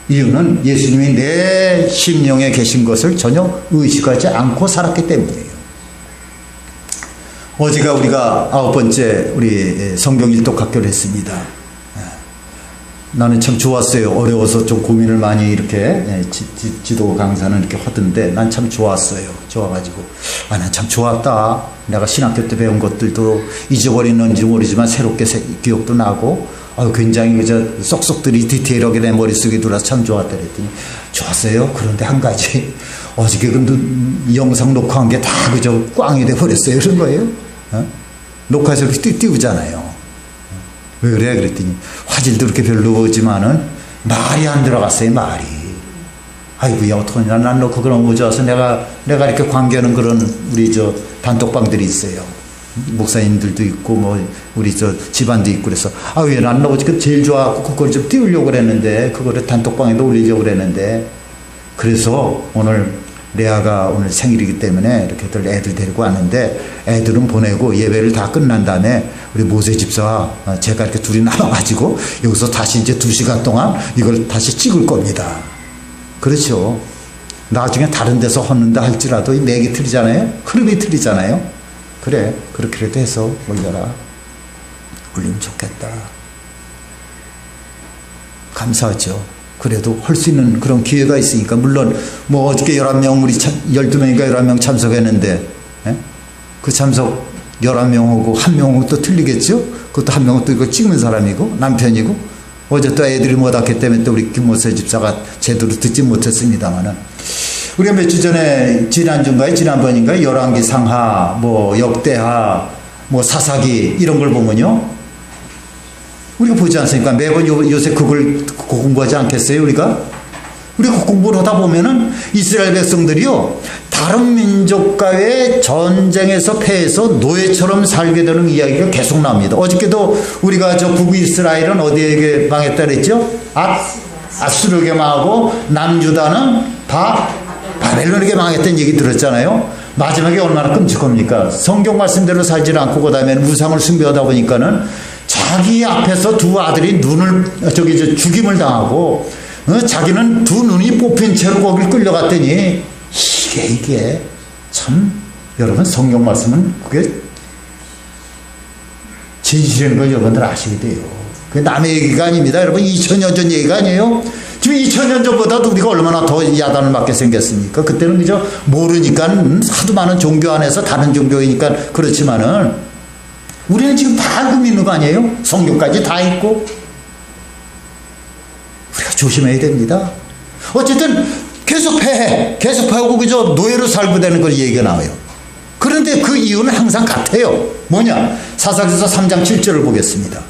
이유는 예수님이 내 심령에 계신 것을 전혀 의식하지 않고 살았기 때문이에요. 어제가 우리가 9번째 우리 성경 일독학교를 했습니다. 나는 참 좋았어요. 어려워서 좀 고민을 많이 이렇게 지도 강사는 이렇게 하던데 난 참 좋았어요. 좋아가지고 난 참 좋았다. 내가 신학교 때 배운 것들도 잊어버리는지 모르지만 새롭게 기억도 나고 굉장히 그저 쏙쏙들이 디테일하게 내 머릿속에 들어와서 참 좋았다 그랬더니 좋았어요. 그런데 한 가지 어저께 근데 이 영상 녹화한 게 다 그저 꽝이 돼버렸어요. 그런 거예요. 녹화해서 이렇게 띄우잖아요. 왜 그래? 그랬더니 화질도 그렇게 별로지만은 말이 안 들어갔어요. 말이. 아이고야 어떡하냐. 난 너 그거 너무 좋아서 내가 이렇게 관계하는 그런 우리 저 단톡방들이 있어요. 목사님들도 있고 뭐 우리 저 집안도 있고 그래서 왜 난 너 어저께 제일 좋아하고 그걸 좀 띄우려고 그랬는데 그거를 단톡방에도 올리려고 그랬는데 그래서 오늘 레아가 오늘 생일이기 때문에 이렇게들 애들 데리고 왔는데 애들은 보내고 예배를 다 끝난 다음에 우리 모세 집사와 제가 이렇게 둘이 나와가지고 여기서 다시 이제 2시간 동안 이걸 다시 찍을 겁니다. 그렇죠. 나중에 다른 데서 헛는다 할지라도 이 맥이 틀리잖아요. 흐름이 틀리잖아요. 그래 그렇게라도 해서 올려라. 올리면 좋겠다. 감사하죠. 그래도 할 수 있는 그런 기회가 있으니까 물론 뭐 어저께 11명 우리 12명인가 11명 참석했는데 그 참석 11명하고 한 명하고 또 틀리겠죠? 그것도 한 명은 또 이거 찍는 사람이고 남편이고 어제 또 애들이 못 왔기 때문에 또 우리 김모세 집사가 제대로 듣지 못했습니다만은 우리가 몇 주 전에 지난번인가요? 열왕기 상하, 뭐 역대하, 뭐 사사기 이런 걸 보면요. 우리가 보지 않습니까? 매번 요새 그걸 공부하지 않겠어요? 우리가 공부를 하다 보면은 이스라엘 백성들이요. 다른 민족과의 전쟁에서 패해서 노예처럼 살게 되는 이야기가 계속 나옵니다. 어저께도 우리가 저 북이스라엘은 어디에게 망했다 그랬죠? 아수르에게 망하고 남유다는 바벨론에게 망했다는 얘기 들었잖아요. 마지막에 얼마나 끔찍합니까? 성경 말씀대로 살지 않고 그다음에 우상을 숭배하다 보니까는 자기 앞에서 두 아들이 죽임을 당하고 자기는 두 눈이 뽑힌 채로 거길 끌려갔더니 이게 참 여러분 성경 말씀은 그게 진실인 걸 여러분들 아시게 돼요. 그게 남의 얘기가 아닙니다. 여러분 2000년 전 얘기가 아니에요. 지금 2000년 전보다도 우리가 얼마나 더 야단을 맞게 생겼습니까? 그때는 그저 모르니까 하도 많은 종교 안에서 다른 종교이니까 그렇지만은 우리는 지금 다 알고 믿는 거 아니에요? 성경까지 다 있고 우리가 조심해야 됩니다. 어쨌든 계속 패하고 그저 노예로 살고 되는 걸 얘기가 나와요. 그런데 그 이유는 항상 같아요. 뭐냐? 사사기서 3장 7절을 보겠습니다.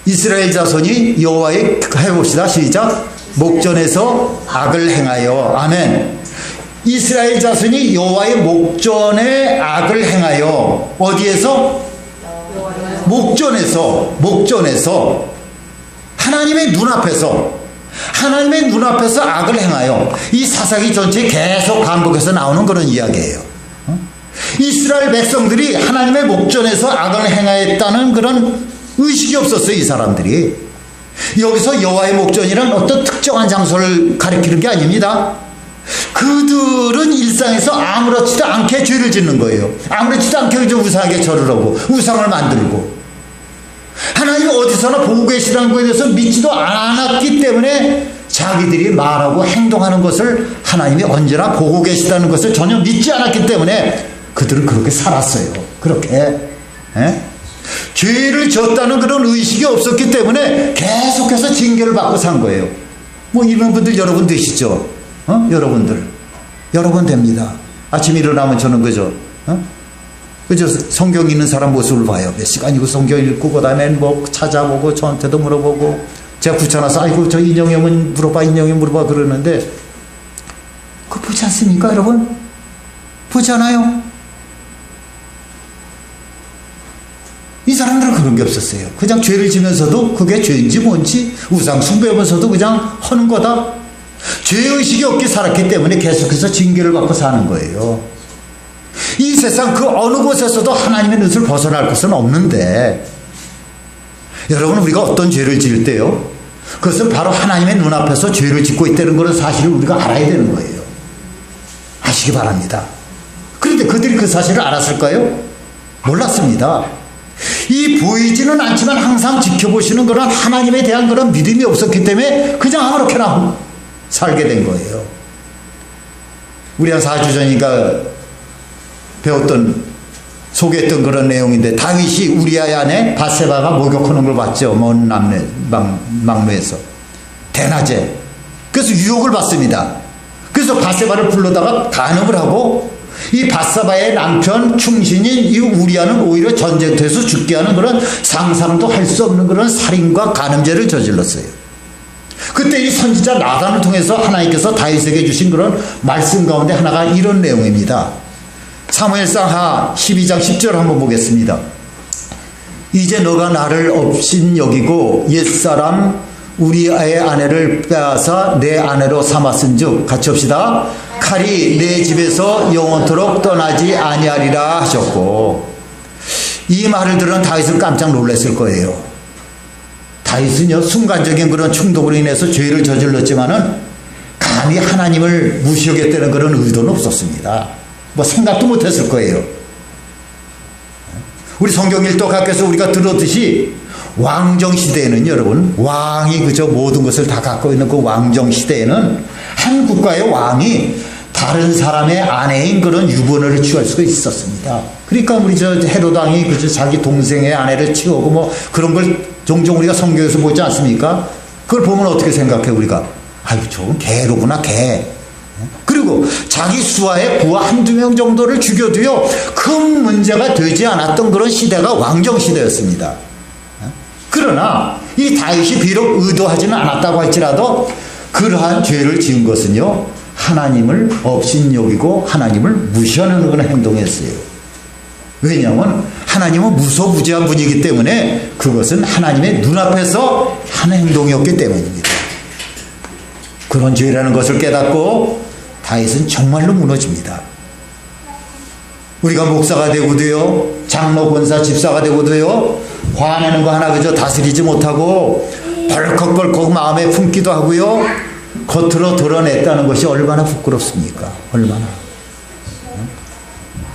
이스라엘 자손이 여호와의 해봅시다. 시작. 목전에서 악을 행하여. 아멘. 이스라엘 자손이 여호와의 목전에 악을 행하여. 어디에서? 목전에서 하나님의 눈앞에서 악을 행하여. 이 사사기 전체에 계속 반복해서 나오는 그런 이야기예요. 이스라엘 백성들이 하나님의 목전에서 악을 행하였다는 그런 의식이 없었어요. 이 사람들이. 여기서 여호와의 목전이란 어떤 특정한 장소를 가리키는 게 아닙니다. 그들은 일상에서 아무렇지도 않게 죄를 짓는 거예요. 아무렇지도 않게 우상에게 절을 하고 우상을 만들고 하나님이 어디서나 보고 계시다는 것에 대해서 믿지도 않았기 때문에 자기들이 말하고 행동하는 것을 하나님이 언제나 보고 계시다는 것을 전혀 믿지 않았기 때문에 그들은 그렇게 살았어요. 그렇게 죄를 졌다는 그런 의식이 없었기 때문에 계속해서 징계를 받고 산 거예요. 뭐 이런 분들 여러분 되시죠? 여러분 됩니다. 아침에 일어나면 저는 그죠? 성경 읽는 사람 모습을 봐요. 몇 시간이고 성경 읽고 그다음에 뭐 찾아보고 저한테도 물어보고 제가 귀찮아서 아이고 저 인형이면 물어봐 그러는데 그거 보지 않습니까 여러분? 보지 않아요? 이 사람들은 그런 게 없었어요. 그냥 죄를 지면서도 그게 죄인지 뭔지 우상 숭배하면서도 그냥 하는 거다. 죄의식이 없게 살았기 때문에 계속해서 징계를 받고 사는 거예요. 이 세상 그 어느 곳에서도 하나님의 뜻을 벗어날 것은 없는데 여러분 우리가 어떤 죄를 지을 때요 그것은 바로 하나님의 눈앞에서 죄를 짓고 있다는 그런 사실을 우리가 알아야 되는 거예요. 아시기 바랍니다. 그런데 그들이 그 사실을 알았을까요? 몰랐습니다. 이 보이지는 않지만 항상 지켜보시는 그런 하나님에 대한 그런 믿음이 없었기 때문에 그냥 아무렇게나 살게 된 거예요. 우리 한 4주 전인가 소개했던 그런 내용인데 다윗이 우리아의 아내 바세바가 목욕하는 걸 봤죠. 먼 막내에서 대낮에. 그래서 유혹을 받습니다. 그래서 바세바를 불러다가 간음을 하고 이 바세바의 남편 충신인 이 우리아는 오히려 전쟁터에서 죽게 하는 그런 상상도 할 수 없는 그런 살인과 간음죄를 저질렀어요. 그때 이 선지자 나단을 통해서 하나님께서 다윗에게 주신 그런 말씀 가운데 하나가 이런 내용입니다. 사무엘상 하 12장 10절 한번 보겠습니다. 이제 너가 나를 업신여기고 옛사람 우리아의 아내를 빼앗아 내 아내로 삼았은즉 같이 합시다. 칼이 내 집에서 영원토록 떠나지 아니하리라 하셨고 이 말을 들은 다윗은 깜짝 놀랐을 거예요. 다윗은요 순간적인 그런 충동으로 인해서 죄를 저질렀지만은 감히 하나님을 무시하겠다는 그런 의도는 없었습니다. 뭐 생각도 못했을 거예요. 우리 성경 일독학에서 우리가 들었듯이 왕정 시대에는 여러분 왕이 그저 모든 것을 다 갖고 있는 그 왕정 시대에는 한 국가의 왕이 다른 사람의 아내인 그런 유부녀를 취할 수가 있었습니다. 그러니까 우리 저 헤롯 왕이 그저 자기 동생의 아내를 취하고 뭐 그런 걸 종종 우리가 성경에서 보지 않습니까? 그걸 보면 어떻게 생각해 우리가? 아이고 저건 개로구나 개. 그리고 자기 수하의 부하 한두 명 정도를 죽여도요 큰 문제가 되지 않았던 그런 시대가 왕정시대였습니다. 그러나 이 다윗이 비록 의도하지는 않았다고 할지라도 그러한 죄를 지은 것은요 하나님을 업신여기고 하나님을 무시하는 그런 행동이었어요. 왜냐하면 하나님은 무소부지한 분이기 때문에 그것은 하나님의 눈앞에서 한 행동이었기 때문입니다. 그런 죄라는 것을 깨닫고 다윗은 정말로 무너집니다. 우리가 목사가 되고도요 장로 권사 집사가 되고도요 화내는 거 하나 그저 다스리지 못하고 벌컥벌컥 마음에 품기도 하고요 겉으로 드러냈다는 것이 얼마나 부끄럽습니까? 얼마나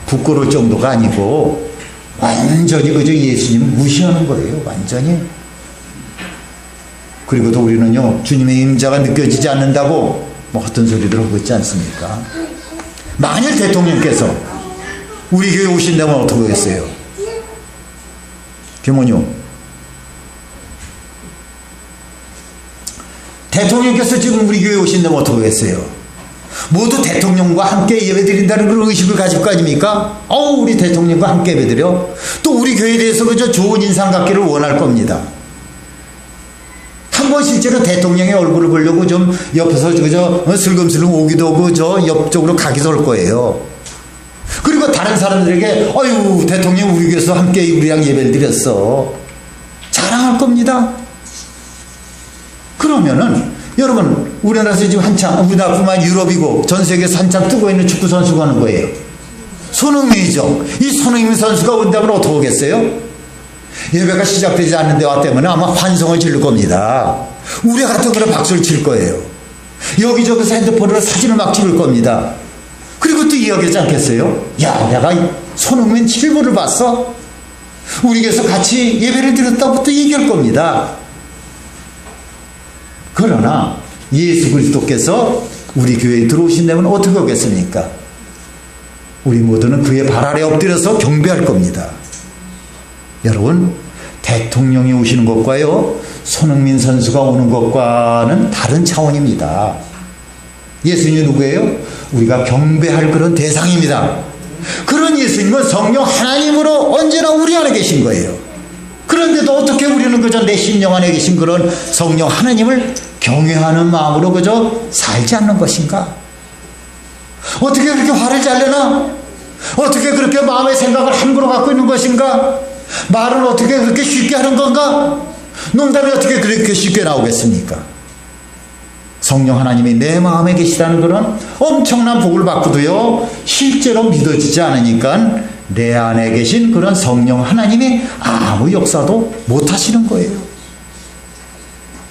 부끄러울 정도가 아니고 완전히 그저 예수님 무시하는 거예요. 완전히. 그리고도 우리는요 주님의 임자가 느껴지지 않는다고 뭐 어떤 소리들 하고 있지 않습니까? 만일 대통령께서 우리 교회 오신다면 어떻게 하겠어요? 교모님 대통령께서 지금 우리 교회 오신다면 어떻게 하겠어요? 모두 대통령과 함께 예배드린다는 그런 의식을 가질 거 아닙니까? 우리 대통령과 함께 예배드려. 또 우리 교회에 대해서 그저 좋은 인상 갖기를 원할 겁니다. 한번 실제로 대통령의 얼굴을 보려고 좀 옆에서 그저 슬금슬금 오기도 하고 저 옆쪽으로 가기도 할 거예요. 그리고 다른 사람들에게 아유 대통령 우리 교회에서 함께 우리랑 예배를 드렸어 자랑할 겁니다. 그러면은 여러분 우리나라에서 지금 한창 우리나라뿐만 유럽이고 전 세계에서 한창 뜨고 있는 축구 선수가 하는 거예요. 손흥민이죠. 이 손흥민 선수가 온다면 어떻게 하겠어요? 예배가 시작되지 않는 데와 때문에 아마 환성을 지를 겁니다. 우리 같은 그런 박수를 칠 거예요. 여기저기서 핸드폰으로 사진을 막 찍을 겁니다. 그리고 또 이야기하지 않겠어요? 야 내가 손흥민 7부를 봤어? 우리 교회에서 같이 예배를 드렸다고 또 얘기할 겁니다. 그러나 예수 그리스도께서 우리 교회에 들어오신다면 어떻게 하겠습니까? 우리 모두는 그의 발 아래 엎드려서 경배할 겁니다. 여러분 대통령이 오시는 것과요 손흥민 선수가 오는 것과는 다른 차원입니다. 예수님이 누구예요? 우리가 경배할 그런 대상입니다. 그런 예수님은 성령 하나님으로 언제나 우리 안에 계신 거예요. 그런데도 어떻게 우리는 그저 내 심령 안에 계신 그런 성령 하나님을 경외하는 마음으로 그저 살지 않는 것인가? 어떻게 그렇게 화를 잘 내나? 어떻게 그렇게 마음의 생각을 함부로 갖고 있는 것인가? 말을 어떻게 그렇게 쉽게 하는 건가? 농담이 어떻게 그렇게 쉽게 나오겠습니까? 성령 하나님이 내 마음에 계시다는 그런 엄청난 복을 받고도요 실제로 믿어지지 않으니까 내 안에 계신 그런 성령 하나님이 아무 역사도 못 하시는 거예요.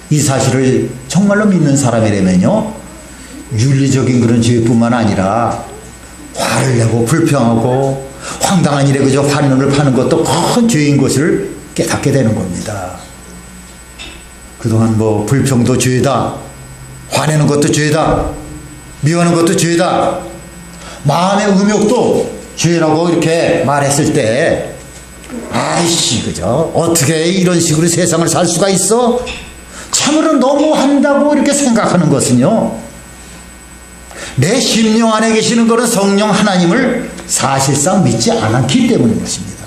이 사실을 정말로 믿는 사람이라면요 윤리적인 그런 죄뿐만 아니라 화를 내고 불평하고 황당한 일에 그저 환론을 파는 것도 큰 죄인 것을 깨닫게 되는 겁니다. 그동안 뭐 불평도 죄다, 화내는 것도 죄다, 미워하는 것도 죄다, 마음의 음욕도 죄라고 이렇게 말했을 때 아이씨 그죠 어떻게 이런 식으로 세상을 살 수가 있어? 참으로 너무한다고 이렇게 생각하는 것은요 내 심령 안에 계시는 그런 성령 하나님을 사실상 믿지 않았기 때문인 것입니다.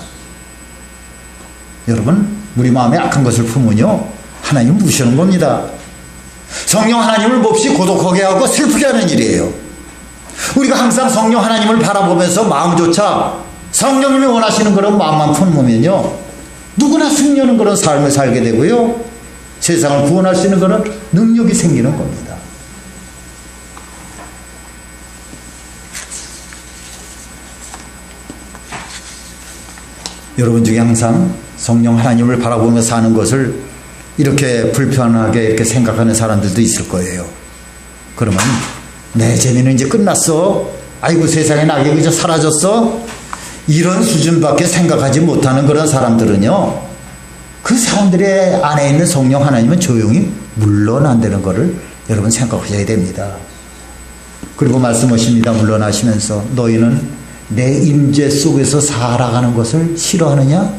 여러분 우리 마음에 악한 것을 품으면요 하나님 무시하는 겁니다. 성령 하나님을 몹시 고독하게 하고 슬프게 하는 일이에요. 우리가 항상 성령 하나님을 바라보면서 마음조차 성령님이 원하시는 그런 마음만 품으면요 누구나 승리하는 그런 삶을 살게 되고요 세상을 구원할 수 있는 그런 능력이 생기는 겁니다. 여러분 중에 항상 성령 하나님을 바라보며 사는 것을 이렇게 불편하게 이렇게 생각하는 사람들도 있을 거예요. 그러면 내 재미는 이제 끝났어. 아이고 세상에 낙이 그저 사라졌어. 이런 수준밖에 생각하지 못하는 그런 사람들은요 그 사람들의 안에 있는 성령 하나님은 조용히 물러난다는 것을 여러분 생각하셔야 됩니다. 그리고 말씀하십니다. 물러나시면서 너희는 내 임재 속에서 살아가는 것을 싫어하느냐?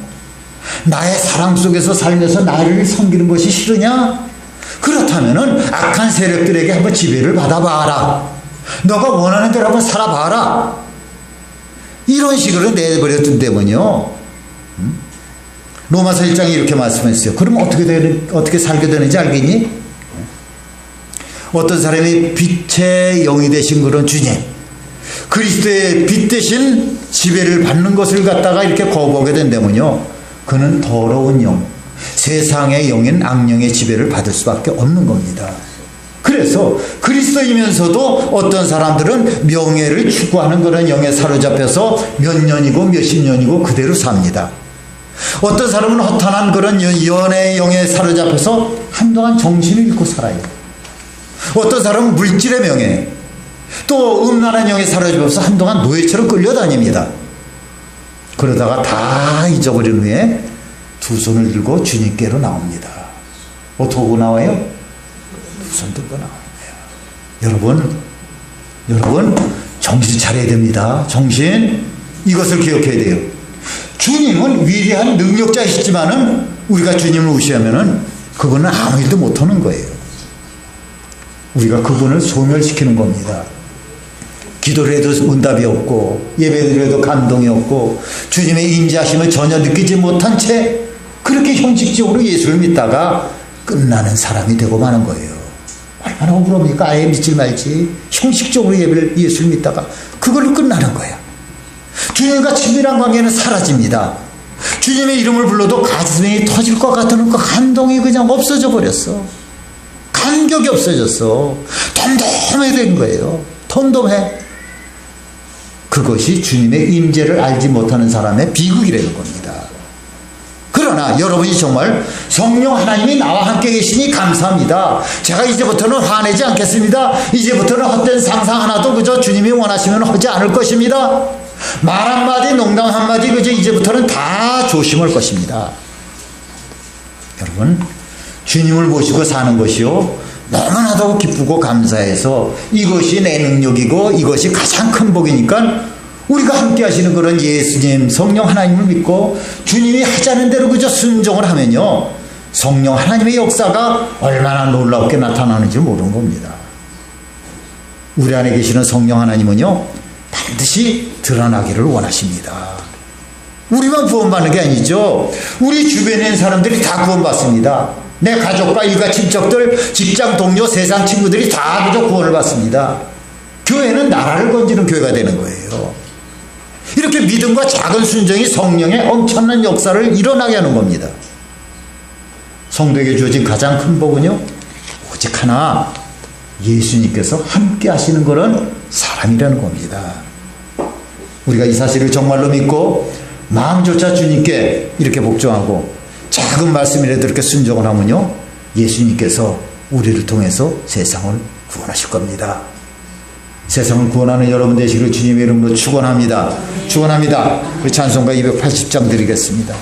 나의 사랑 속에서 살면서 나를 섬기는 것이 싫으냐? 그렇다면은 악한 세력들에게 한번 지배를 받아봐라. 너가 원하는 대로 한번 살아봐라. 이런 식으로 내버려둔다면요. 로마서 1장이 이렇게 말씀했어요. 그럼 어떻게 살게 되는지 알겠니? 어떤 사람이 빛의 영이 되신 그런 주님, 그리스도의 빛 대신 지배를 받는 것을 갖다가 이렇게 거부하게 된다면요, 그는 더러운 영, 세상의 영인 악령의 지배를 받을 수밖에 없는 겁니다. 그래서 그리스도이면서도 어떤 사람들은 명예를 추구하는 그런 영에 사로잡혀서 몇 년이고 몇십 년이고 그대로 삽니다. 어떤 사람은 허탄한 그런 연애의 영에 사로잡혀서 한동안 정신을 잃고 살아요. 어떤 사람은 물질의 명예, 또 음란한 영에 사로잡혀서 한동안 노예처럼 끌려다닙니다. 그러다가 다 잊어버린 후에 두 손을 들고 주님께로 나옵니다. 어떻게 하고 나와요? 두 손 들고 나옵니다. 여러분 정신 차려야 됩니다. 정신. 이것을 기억해야 돼요. 주님은 위대한 능력자이시지만은 우리가 주님을 무시하면은 그분은 아무 일도 못하는 거예요. 우리가 그분을 소멸시키는 겁니다. 기도를 해도 응답이 없고 예배를 해도 감동이 없고 주님의 임재하심을 전혀 느끼지 못한 채 그렇게 형식적으로 예수를 믿다가 끝나는 사람이 되고 마는 거예요. 얼마나 억울합니까? 아예 믿지 말지. 형식적으로 예수를 믿다가 그걸로 끝나는 거예요. 주님과 친밀한 관계는 사라집니다. 주님의 이름을 불러도 가슴이 터질 것 같은 그 감동이 그냥 없어져 버렸어. 간격이 없어졌어. 덤덤해진 거예요. 덤덤해. 그것이 주님의 임재를 알지 못하는 사람의 비극이라는 겁니다. 그러나 여러분이 정말 성령 하나님이 나와 함께 계시니 감사합니다. 제가 이제부터는 화내지 않겠습니다. 이제부터는 헛된 상상 하나도 그저 주님이 원하시면 하지 않을 것입니다. 말 한마디 농담 한마디 그저 이제부터는 다 조심할 것입니다. 여러분, 주님을 모시고 사는 것이요, 너무나도 기쁘고 감사해서 이것이 내 능력이고 이것이 가장 큰 복이니까 우리가 함께 하시는 그런 예수님, 성령 하나님을 믿고 주님이 하자는 대로 그저 순종을 하면요, 성령 하나님의 역사가 얼마나 놀랍게 나타나는지 모르는 겁니다. 우리 안에 계시는 성령 하나님은요, 반드시 드러나기를 원하십니다. 우리만 구원받는 게 아니죠. 우리 주변에 있는 사람들이 다 구원받습니다. 내 가족과 일가 친척들, 직장 동료, 세상 친구들이 다 그저 구원을 받습니다. 교회는 나라를 건지는 교회가 되는 거예요. 이렇게 믿음과 작은 순종이 성령의 엄청난 역사를 일어나게 하는 겁니다. 성도에게 주어진 가장 큰 복은요, 오직 하나, 예수님께서 함께 하시는 그런 사람이라는 겁니다. 우리가 이 사실을 정말로 믿고 마음조차 주님께 이렇게 복종하고 작은 말씀이라도 이렇게 순종을 하면요, 예수님께서 우리를 통해서 세상을 구원하실 겁니다. 세상을 구원하는 여러분 되시기를 주님의 이름으로 축원합니다. 축원합니다. 우리 찬송가 280장 드리겠습니다.